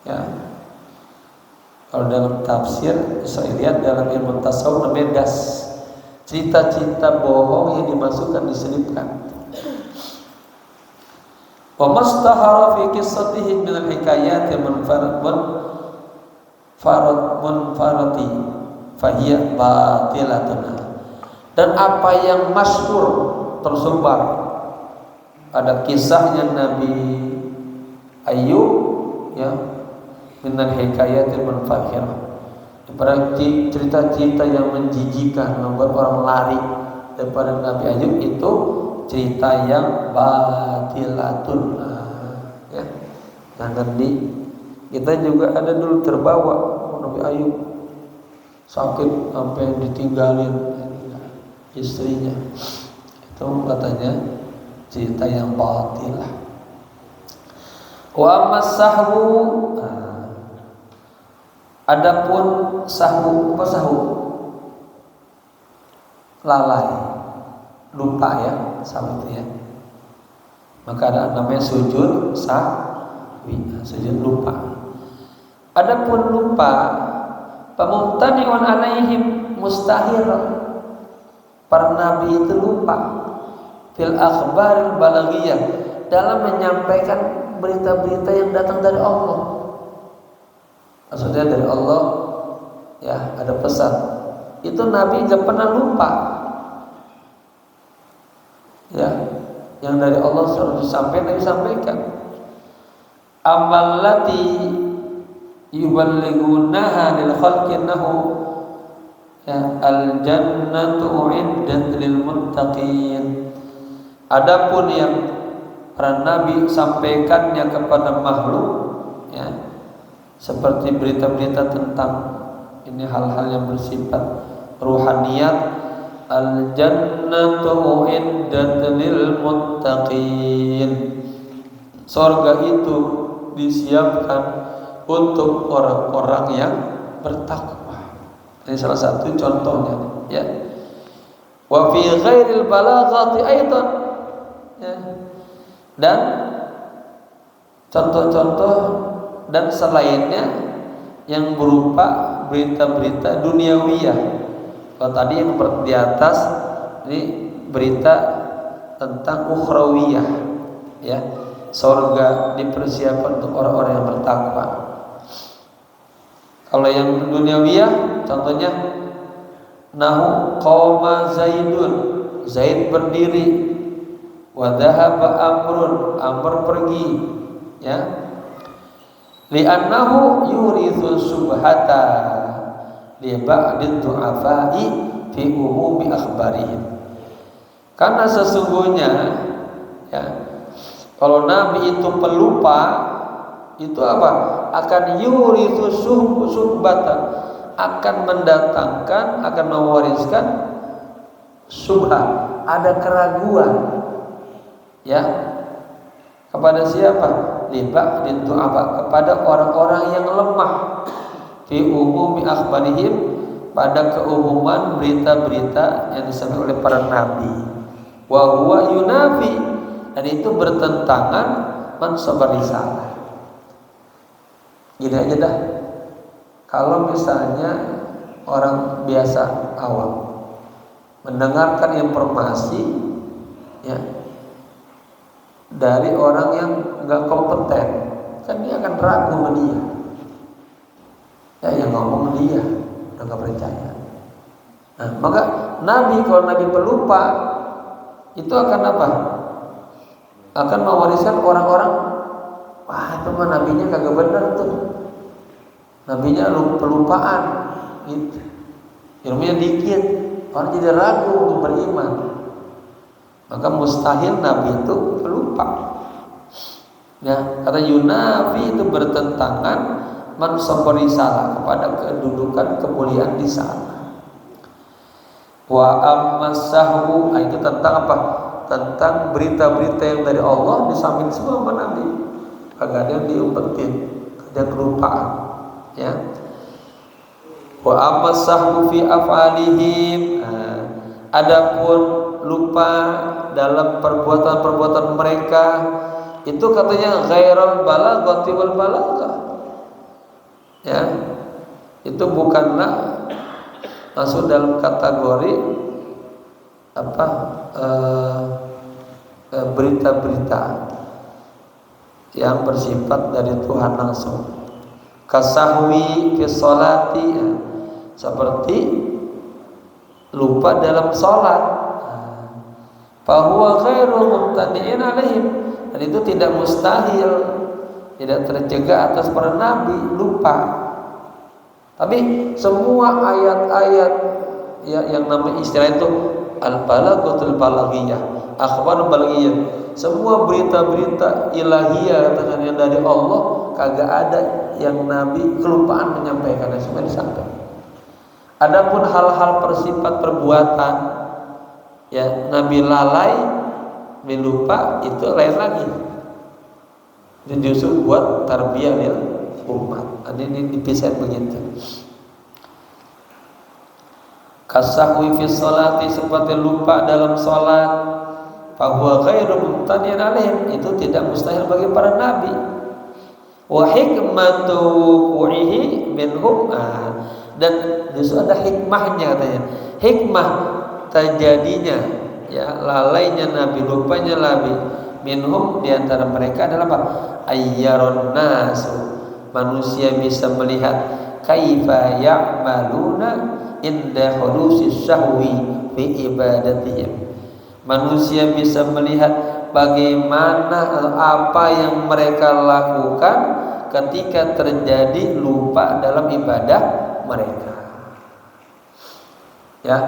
[SPEAKER 1] Ya. Kalau dalam tafsir Israiliyat, dalam ilmu tasawuf namanya das, cerita-cerita bohong yang dimasukkan, diselipkan. Wa mastahara fi qissatihi min al-hikayat munfarati fahiya batilatun. Dan apa yang masyhur tersebar ada kisahnya Nabi Ayub, ya, minal hikayatil munfakhirah, daripada cerita-cerita yang menjijikan, membuat orang lari daripada Nabi Ayub, itu cerita yang batilatun. Ya, jangan kita juga ada dulu terbawa Nabi Ayub sakit sampai ditinggalin istrinya, itu katanya cerita yang batilah. Wa masahhu, adapun sahwu, apa sahwu? Lalai, lupa ya, sahwu itu ya. Maka ada namanya sujud sahwi, sujud lupa. Adapun lupa, pamumtani'un alaihim, mustahil. Para nabi itu lupa fil akhbaril balaghiyah, dalam menyampaikan berita-berita yang datang dari Allah. Maksudnya dari Allah, ya, ada pesan. Itu nabi enggak pernah lupa. Ya, yang dari Allah sudah disampaikan, disampaikan. Amallati yuballighunaha lil khalqinahu, ya, al jannatu uiddat lil muttaqin. Adapun yang para nabi sampaikannya kepada makhluk, ya, seperti berita-berita tentang ini hal-hal yang bersifat ruhaniyat, al jannatu uiddat lil muttaqin, surga itu disiapkan untuk orang-orang yang bertakwa. Ini salah satu contohnya, ya. Wa fi ghairil balaghati aidan, ya. Dan contoh-contoh dan selainnya yang berupa berita-berita duniawiyah. Kalau tadi yang di atas ini berita tentang ukhrawiyah, ya. Surga dipersiapkan untuk orang-orang yang bertakwa. Kalau yang duniawiyah, contohnya nahu qauma zaidun, Zaid berdiri. Wa dhahaba Amrun, Amr pergi, ya. Li'annahu yurithu subhata li ba'did du'afai fi umumi akhbarihim. Karena sesungguhnya, ya, kalau Nabi itu pelupa, itu apa? Akan yurithu subhata, akan mendatangkan, akan mewariskan subha, ada keraguan, ya, kepada siapa? Liba dintu apa? Kepada orang-orang yang lemah. Fi umumi akhbarihim, pada keumuman berita-berita yang disampaikan oleh para nabi. Wa huwa yunafi, dan itu bertentangan mansabar risalah. Gini aja dah. Kalau misalnya orang biasa awam mendengarkan informasi, ya, dari orang yang nggak kompeten, kan dia akan ragu sama dia. Ya, yang ngomong dia udah nggak percaya. Nah, maka Nabi, kalau Nabi pelupa, itu akan apa? Akan mewariskan orang-orang, wah itu mah nabinya kagak benar tuh, nabinya pelupaan, gitu. Ilmunya dikit, orang jadi ragu untuk beriman. Maka mustahil Nabi itu pelupa. Ya, kata yunafi itu bertentangan mansab risalah, kepada kedudukan kemuliaan di sana. Wa ammasahhu, itu tentang apa? Tentang berita-berita yang dari Allah disampaikan semua sama Nabi. Kagak ada yang diumpetin, ada kelupaan, ya. Wa ammasahhu fi af'alihim, adapun lupa dalam perbuatan-perbuatan mereka, itu katanya ghairal balaghati wal balaghah, ya, itu bukanlah masuk dalam kategori apa, berita-berita yang bersifat dari Tuhan langsung. Kasahwi fi sholati, seperti lupa dalam sholat. Fahuwa khairu mubtadi'in alaihim, dan itu tidak mustahil, tidak tercegah atas para nabi lupa. Tapi semua ayat-ayat, ya, yang namanya istilah itu al-balaghatul balaghiyah, akhbar balaghiyah, semua berita-berita ilahiyah yang dari Allah, kagak ada yang nabi kelupaan menyampaikannya, semua disampaikan. Adapun hal-hal bersifat perbuatan, ya, nabi lalai, lupa, itu lain lagi. Itu justru buat tarbiyah ya umat. Ini dipisah begitu. Kasahwi fi sholati, seperti lupa dalam sholat. Fahuwa ghairu mubtadi'in alaihim, itu tidak mustahil bagi para nabi. Wa hikmatu wu'ihi minhum, dan justru ada hikmahnya katanya. Hikmah terjadinya, ya, lalainya nabi, lupanya nabi, minhum, diantara mereka adalah apa? Ayyaron nasu, manusia bisa melihat kaifa ya'maluna inda hudusis syahwi fi ibadatihim. Manusia bisa melihat bagaimana atau apa yang mereka lakukan ketika terjadi lupa dalam ibadah mereka. Ya,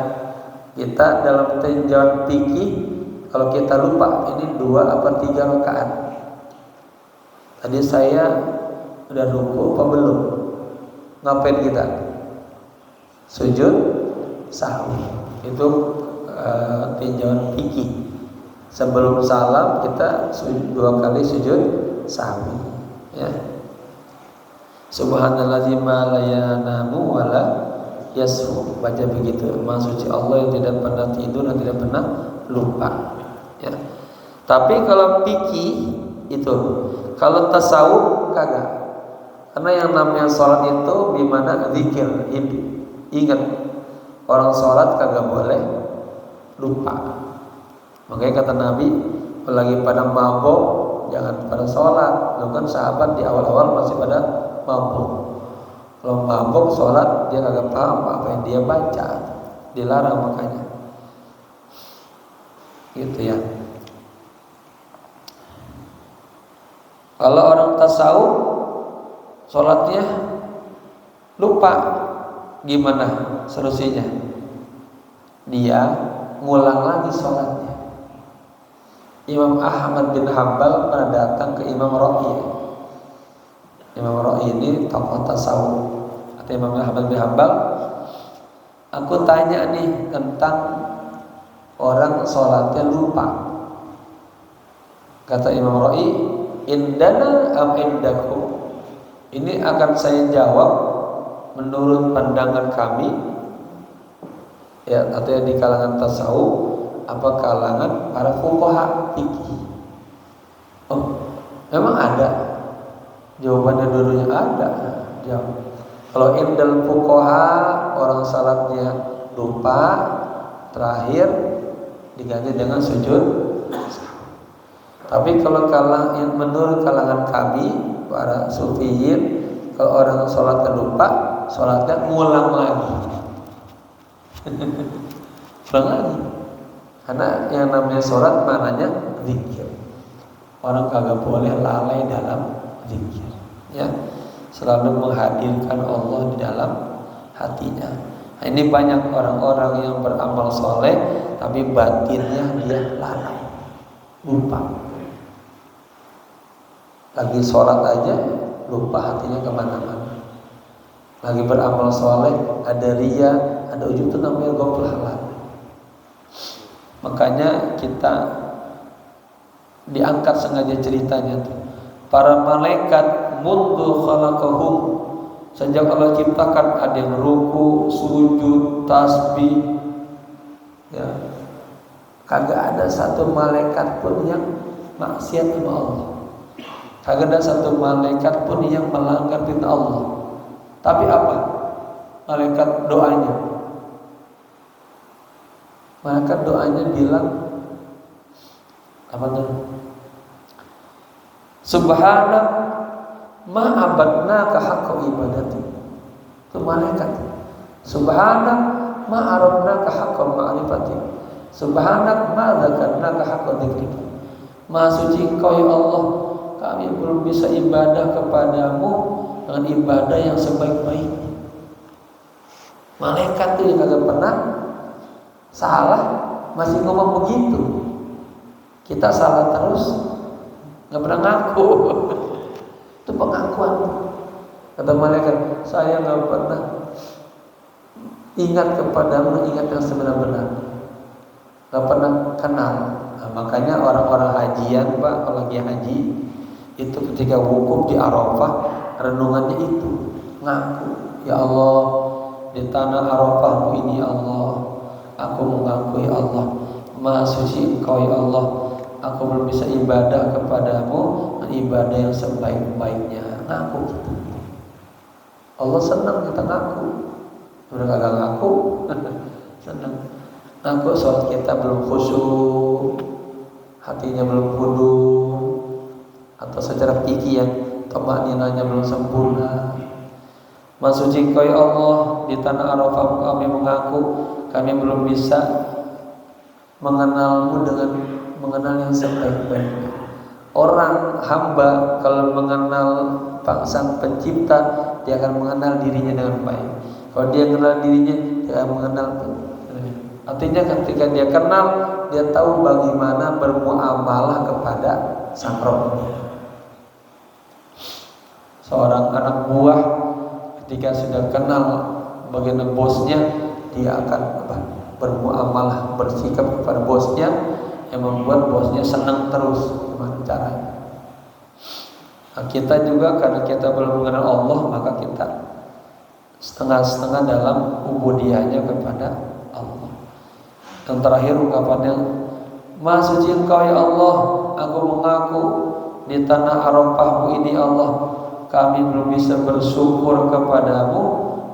[SPEAKER 1] kita dalam tinjauan fikih, kalau kita lupa ini 2 apa 3 rakaat. Tadi saya udah ruku apa belum? Ngapain kita? Sujud sahwi. Itu tinjauan fikih. Sebelum salam kita 2 kali sujud sahwi, ya. Subhanallazi ma la yanamu wa la yasfu, baca begitu. Maha suci Allah yang tidak pernah tidur dan tidak pernah lupa, ya. Tapi kalau fikih itu, kalau tasawuf kagak. Karena yang namanya sholat itu bimana zikir, ingat. Orang sholat kagak boleh lupa. Makanya kata Nabi, lagi pada mabuk jangan pada sholat. Lalu kan sahabat di awal-awal masih pada mabuk. Kalau mabuk sholat dia kagak paham apa yang dia baca, dilarang makanya. gitu ya. Kalau orang tasawuf sholatnya lupa, gimana solusinya? Dia ngulang lagi sholatnya. Imam Ahmad bin Hambal pernah datang ke Imam Ra'i. Imam Ra'i ini tokoh tasawuf. Kata Imam Ahmad bin Hambal, aku tanya nih tentang orang sholatnya lupa. Kata Imam Ra'i, indana am indakum. Ini akan saya jawab menurut pandangan kami, ya, artinya di kalangan tasawuf apa kalangan para fuqaha fikih. Oh, memang ada jawabannya, dulunya ada jawab. Kalau indal fuqaha orang salatnya lupa, terakhir diganti dengan sujud. Tapi kalau menurut kalangan kami para sufiyin, kalau orang sholatnya lupa, sholatnya ngulang lagi. Ulang lagi. Karena yang namanya sholat maknanya zikir. Orang kagak boleh lalai dalam zikir, ya. Selalu menghadirkan Allah di dalam hatinya. Nah, ini banyak orang-orang yang beramal soleh tapi batinnya dia lalai, lupa. Lagi sholat aja lupa, hatinya kemana-mana. Lagi beramal soleh ada riya, ada ujub, itu namanya ghaflah. Makanya kita diangkat sengaja ceritanya tuh. Para malaikat mundu khalaqahum, sejak Allah ciptakan ada yang ruku, sujud, tasbih, ya. Kagak ada satu malaikat pun yang maksiat sama Allah. Kagak ada satu malaikat pun yang melanggar perintah Allah. Tapi apa? Malaikat doanya. Malaikat doanya bilang apa tuh? Subhanak ma abadnaka haqqa ibadati. Itu malaikat. Subhanak ma arabnaka haqqa ma'rifati. Subhanak ma dzakarnaka haqqa dzikrika. Maha suci Engkau ya Allah, kami belum bisa ibadah kepadamu dengan ibadah yang sebaik-baiknya. Malaikat itu yang kagak pernah salah masih ngomong begitu. Kita salah terus, nggak pernah ngaku. Itu pengakuan. Kata malaikat, saya nggak pernah ingat kepadamu, ingat yang sebenar-benarnya. Nggak pernah kenal. Nah, makanya orang-orang hajian, Pak, kalau lagi haji itu ketika wukuf di Arafah, renungannya itu ngaku, ya Allah, di tanah Arafahmu ini ya Allah, aku mengakui Allah, Maha suci Engkau ya Allah, aku belum bisa ibadah kepadamu dengan ibadah yang sebaik-baiknya. Ngaku gitu. Allah senang kita ngaku. Udah kagak ngaku senang. Ngaku sholat kita belum khusyuk, hatinya belum kudus, atau secara fikih yang tamaninanya belum sempurna. Maha suci Engkau ya Allah, di tanah Arafah kami mengaku kami belum bisa mengenalmu dengan mengenal yang sebaik-baiknya. Orang hamba kalau mengenal Sang Pencipta, dia akan mengenal dirinya dengan baik. Kalau dia mengenal dirinya, dia akan mengenal. Artinya ketika dia kenal, dia tahu bagaimana bermuamalah kepada Sang Rabb. Seorang anak buah ketika sudah kenal bagaimana bosnya, dia akan bermuamalah, bersikap kepada bosnya yang membuat bosnya senang terus. Gimana caranya? Nah, kita juga karena kita belum mengenal Allah, maka kita setengah-setengah dalam ubudiyahnya kepada Allah. Yang terakhir ungkapannya, Maha suci Engkau ya Allah, aku mengaku di tanah Arafahmu ini Allah, kami belum bisa bersyukur kepadamu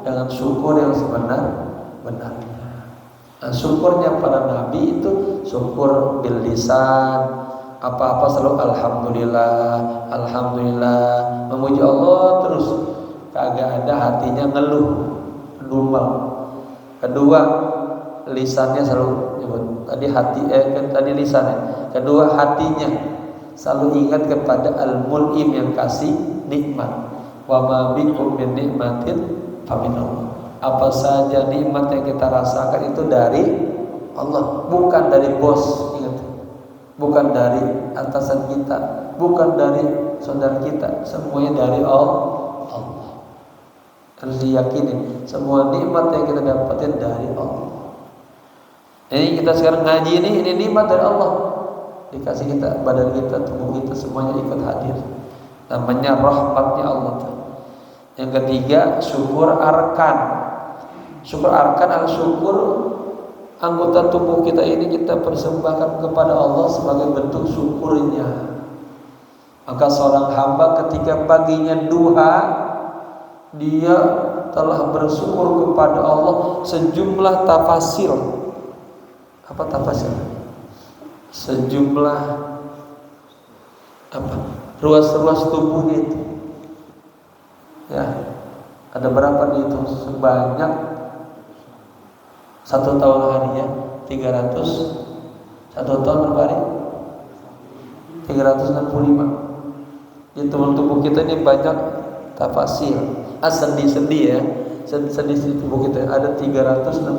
[SPEAKER 1] dengan syukur yang sebenar-benarnya. Nah, syukurnya para nabi itu syukur bil lisan, apa-apa selalu alhamdulillah, alhamdulillah, memuji Allah terus, kagak ada hatinya ngeluh, ngedumel. Kedua, lisannya selalu nyebut. Tadi hati kan tadi lisannya. Kedua hatinya selalu ingat kepada Al-Mun'im yang kasih nikmat. Wa ma bikum min nikmatin faminallah. Apa saja nikmat yang kita rasakan itu dari Allah, bukan dari bos, ingat. Bukan dari atasan kita, bukan dari saudara kita, semuanya dari Allah. Harus diyakini semua nikmat yang kita dapatin dari Allah. Ini kita sekarang ngaji ini nikmat dari Allah. Dikasih kita, badan kita, tubuh kita semuanya ikut hadir. Namanya rahmatnya Allah. Yang ketiga, syukur arkan. Syukur arkan adalah syukur anggota tubuh kita ini kita persembahkan kepada Allah sebagai bentuk syukurnya. Maka seorang hamba ketika paginya duha, dia telah bersyukur kepada Allah sejumlah tafasir. Apa tafasir? Sejumlah apa? Ruas-ruas tubuhnya itu. Ya, ada berapa nih itu? Sebanyak 1 tahun harinya 300. 1 tahun berapa hari? 365. Di tubuh kita ini banyak tafasir. Sendi-sendi ya. Sendi tubuh kita ada 365.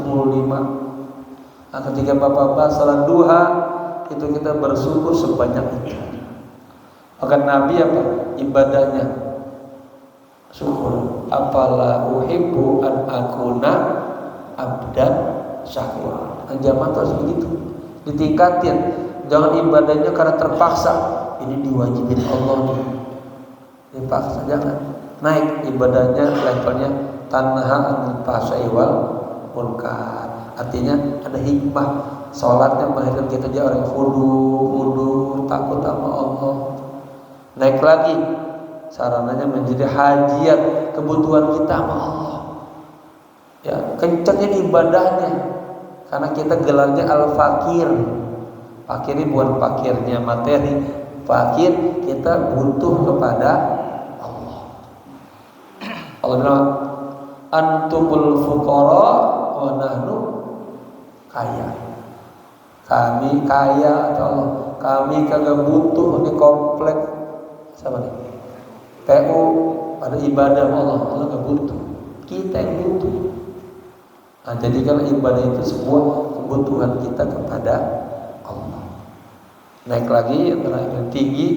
[SPEAKER 1] Nah, ketika bapak-bapak salat duha itu kita bersyukur sebanyak itu. Maka Nabi apa? Ibadahnya syukur. Apalah uhibbu an akuna abdan syakur. Zaman harus begitu, ditingkatin. Jangan ibadahnya karena terpaksa. Ini diwajibin Allah nih, dipaksa, jangan. Naik ibadahnya levelnya tanha anil fahsya'i wal munkar. Artinya ada hikmah. Salatnya melahirkan kita jadi orang mundur, takut sama Allah. Naik lagi, sarananya menjadi hajiat kebutuhan kita sama Allah. Ya, kencangnya ibadahnya. Karena kita gelarnya al-fakir. Fakir ini bukan fakirnya materi, fakir kita butuh kepada Allah. Allah bilang, antumul fuqara wa nahnu kaya. Kami kaya atau Allah. Kami kagak butuh ini komplek sama nih. PU pada ibadah Allah gak butuh. Kita yang butuh. Nah, jadi kalau ibadah itu sebuah kebutuhan kita kepada Allah. Naik lagi yang terakhir, yang tinggi,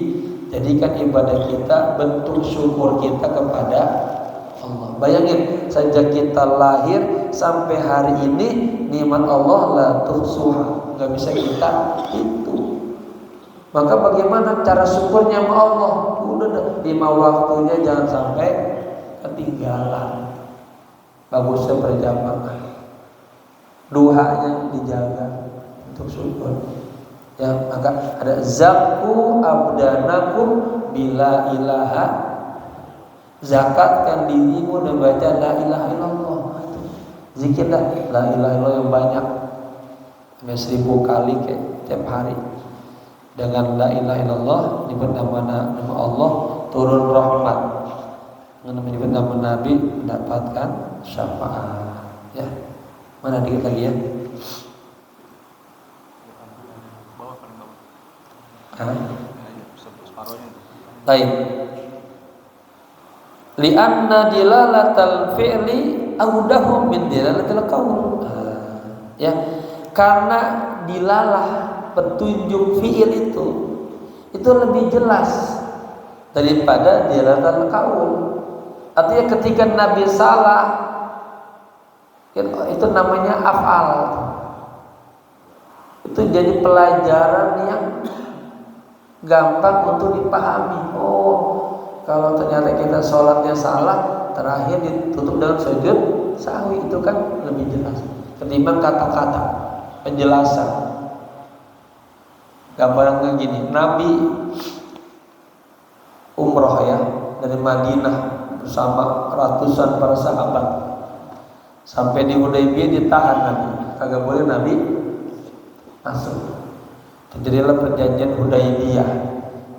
[SPEAKER 1] jadikan ibadah kita bentuk syukur kita kepada Allah. Bayangin, sejak kita lahir sampai hari ini nikmat Allah la tuhsuha, nggak bisa kita hitung. Maka bagaimana cara syukurnya sama Allah? Udah 5 waktunya jangan sampai ketinggalan. Bagusnya berjamaah. Duhanya dijaga untuk syukur. Ya, maka ada zakku abdanakum bila ilaha. Zakatkan dirimu dan baca la ilaha illallah. Zikirlah la ilaha illallah yang banyak. Sampai 1000 kali tiap hari. Dengan la ilaha illallah disebut nama Allah, turun rahmat. Dengan menyebut nama Nabi mendapatkan syafaat. Ya. Mana dikit lagi ya? Baik. Li'anna dilalatal fi'li awdahu min dilalatil qaul. Ya, karena dilalah petunjuk fi'il itu lebih jelas daripada dilalatil qaul. Artinya ketika Nabi salah, itu namanya af'al. Itu jadi pelajaran yang gampang untuk dipahami. Oh, kalau ternyata kita sholatnya salah, terakhir ditutup dengan sujud sahwi, itu kan lebih jelas ketimbang kata-kata penjelasan. Gambarannya gini, Nabi umroh ya dari Madinah bersama ratusan para sahabat. Sampai di Hudaybiyah ditahan Nabi, kagak boleh Nabi masuk. Terjadilah perjanjian Hudaybiyah.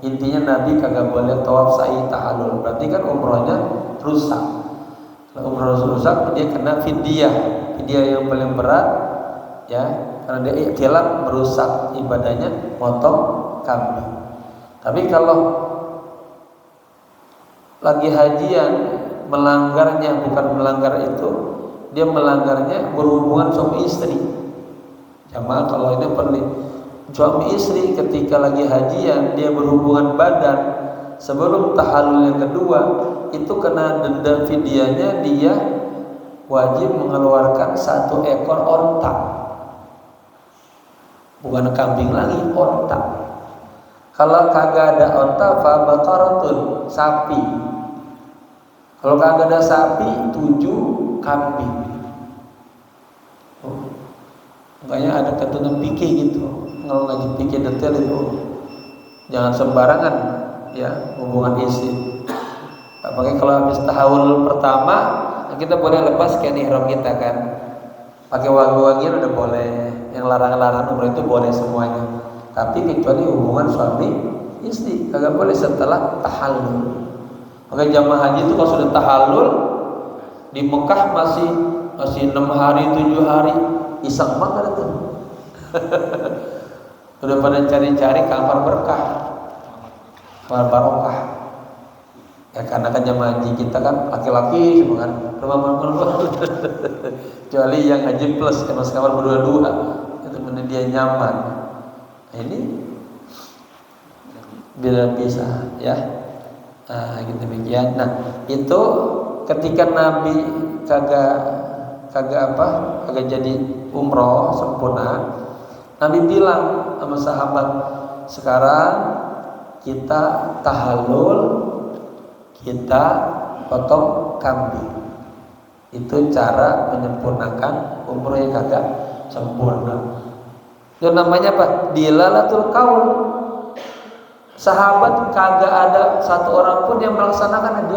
[SPEAKER 1] Intinya Nabi kagak boleh tawaf sa'i tahallul. Berarti kan umrohnya rusak. Kalau umroh rusak dia kena fidyah. Fidyah yang paling berat ya, karena dia iktilaf merusak ibadahnya potong kambing. Tapi kalau lagi hajian melanggarnya, bukan melanggar itu, dia melanggarnya berhubungan suami istri. Jamaah kalau ini perlu, suami istri ketika lagi hajian dia berhubungan badan sebelum tahallul yang kedua, itu kena denda fidyahnya, dia wajib mengeluarkan 1 ekor onta, bukan kambing lagi, onta. Kalau kagak ada onta, fa baqaratun, sapi. Kalau kagak ada sapi, 7 kambing. Makanya ada ketentuan fikih gitu. Kalau ngaji fikih detail itu, jangan sembarangan ya hubungan istri. Apalagi kalau habis tahawul pertama, kita boleh lepas kain ihram kita kan. Pakai wangi-wangian udah boleh. Yang larangan-larangan umrah itu boleh semuanya. Tapi kecuali hubungan suami istri, kagak boleh setelah tahallul. Maka jamaah haji itu kalau sudah tahallul di Mekah masih 6 hari 7 hari iseng banget itu. Udah pada cari-cari kamar berkah, kamar barokah. Ya karena kan jamaah haji kita kan laki-laki semua kan, rumah kecuali yang haji plus mas kamar berdua-dua, itu benar dia nyaman. Nah, ini bila bisa ya, gitu demikian. Nah itu ketika Nabi kagak jadi umroh sempurna, Nabi bilang sama sahabat, sekarang kita tahallul, kita potong kambing. Itu cara menyempurnakan umroh yang kagak sempurna. Itu namanya apa? Dilalatul qaul. Sahabat kagak ada satu orang pun yang melaksanakan,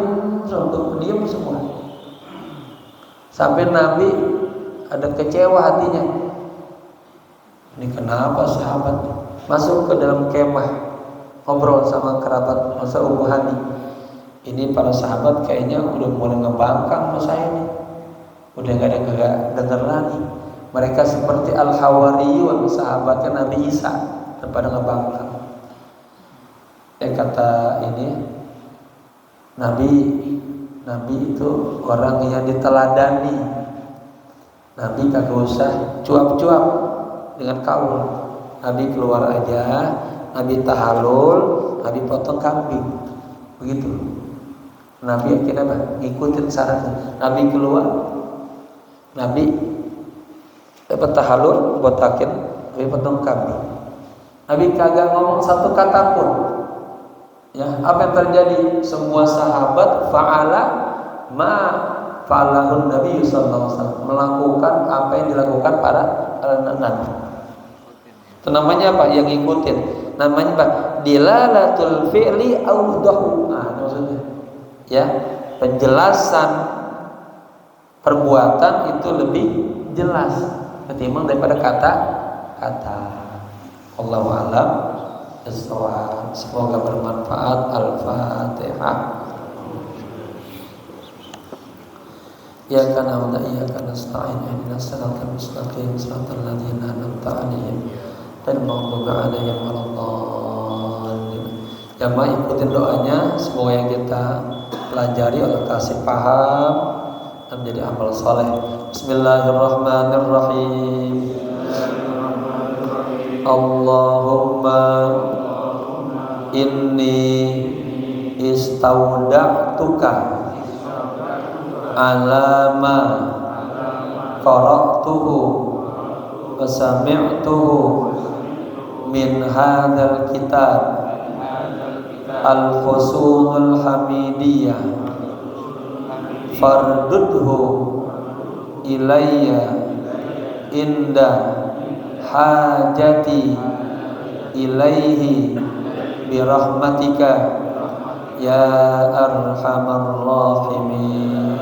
[SPEAKER 1] diam semua. Sampai Nabi ada kecewa hatinya. Ini kenapa sahabat masuk ke dalam kemah ngobrol sama kerabat masa Ummu Hani. Ini para sahabat kayaknya udah mulai ngebangkang sama saya nih. Udah gak ada kagak dengar lagi. Mereka seperti al-Hawariyun, sahabatnya Nabi Isa, daripada ngebangkang. Kata ini Nabi itu orang yang diteladani. Nabi kagak usah cuap-cuap dengan kaum. Nabi keluar aja, Nabi tahallul, Nabi potong kambing. Begitu. Nabi akhirnya apa? Ngikutin sarannya. Nabi keluar, Nabi dapat tahallul, botakin, Nabi potong kambing. Nabi kagak ngomong satu kata pun. Ya, apa yang terjadi? Semua sahabat fa'ala ma fa'alahun Nabi sallallahu alaihi wasallam, melakukan apa yang dilakukan para nabi. Itu namanya apa? Yang ngikutin. Namanya apa? Dilalatul fi'li awdahu. Nah, maksudnya ya, penjelasan perbuatan itu lebih jelas ketimbang daripada kata-kata. Allahu a'lam. Semoga bermanfaat. Al-Fatihah. Ya kana wa iyyaka nasta'in ihdinas siratal mustaqim siratal ladzina an'amta 'alaihim ghairil maghdubi 'alaihim waladdallin. Jamaah ikutin doanya, semoga yang kita pelajari Allah kasih paham dan menjadi amal soleh. Bismillahirrahmanirrahim. Allahumma inni istauda'tuka alama qara'tuhu wa sami'tuhu min hadzal kitab al-fusulul hamidiyah fardudhu ilayya inda hajati ilaihi birahmatika ya arhamar rahimin.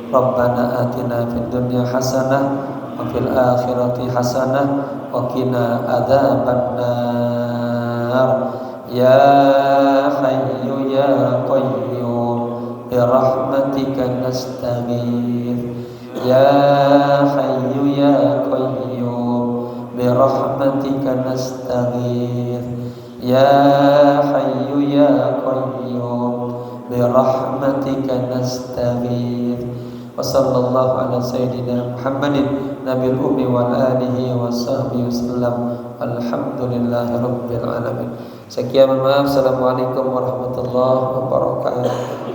[SPEAKER 1] Rabbana atina fid dunya hasanah wa fil akhirati hasanah wa qina adzabannar. Ya hayyu ya qayyum birahmatika nastaghith. Ya hayyu ya birahmatika nastaghith. Wa sallallahu ala sayyidina Muhammadin nabiyil ummi wa alihi wa sahbihi wasallam. Alhamdulillahi rabbil alamin. Sekian, maaf. Assalamualaikum warahmatullahi wabarakatuh.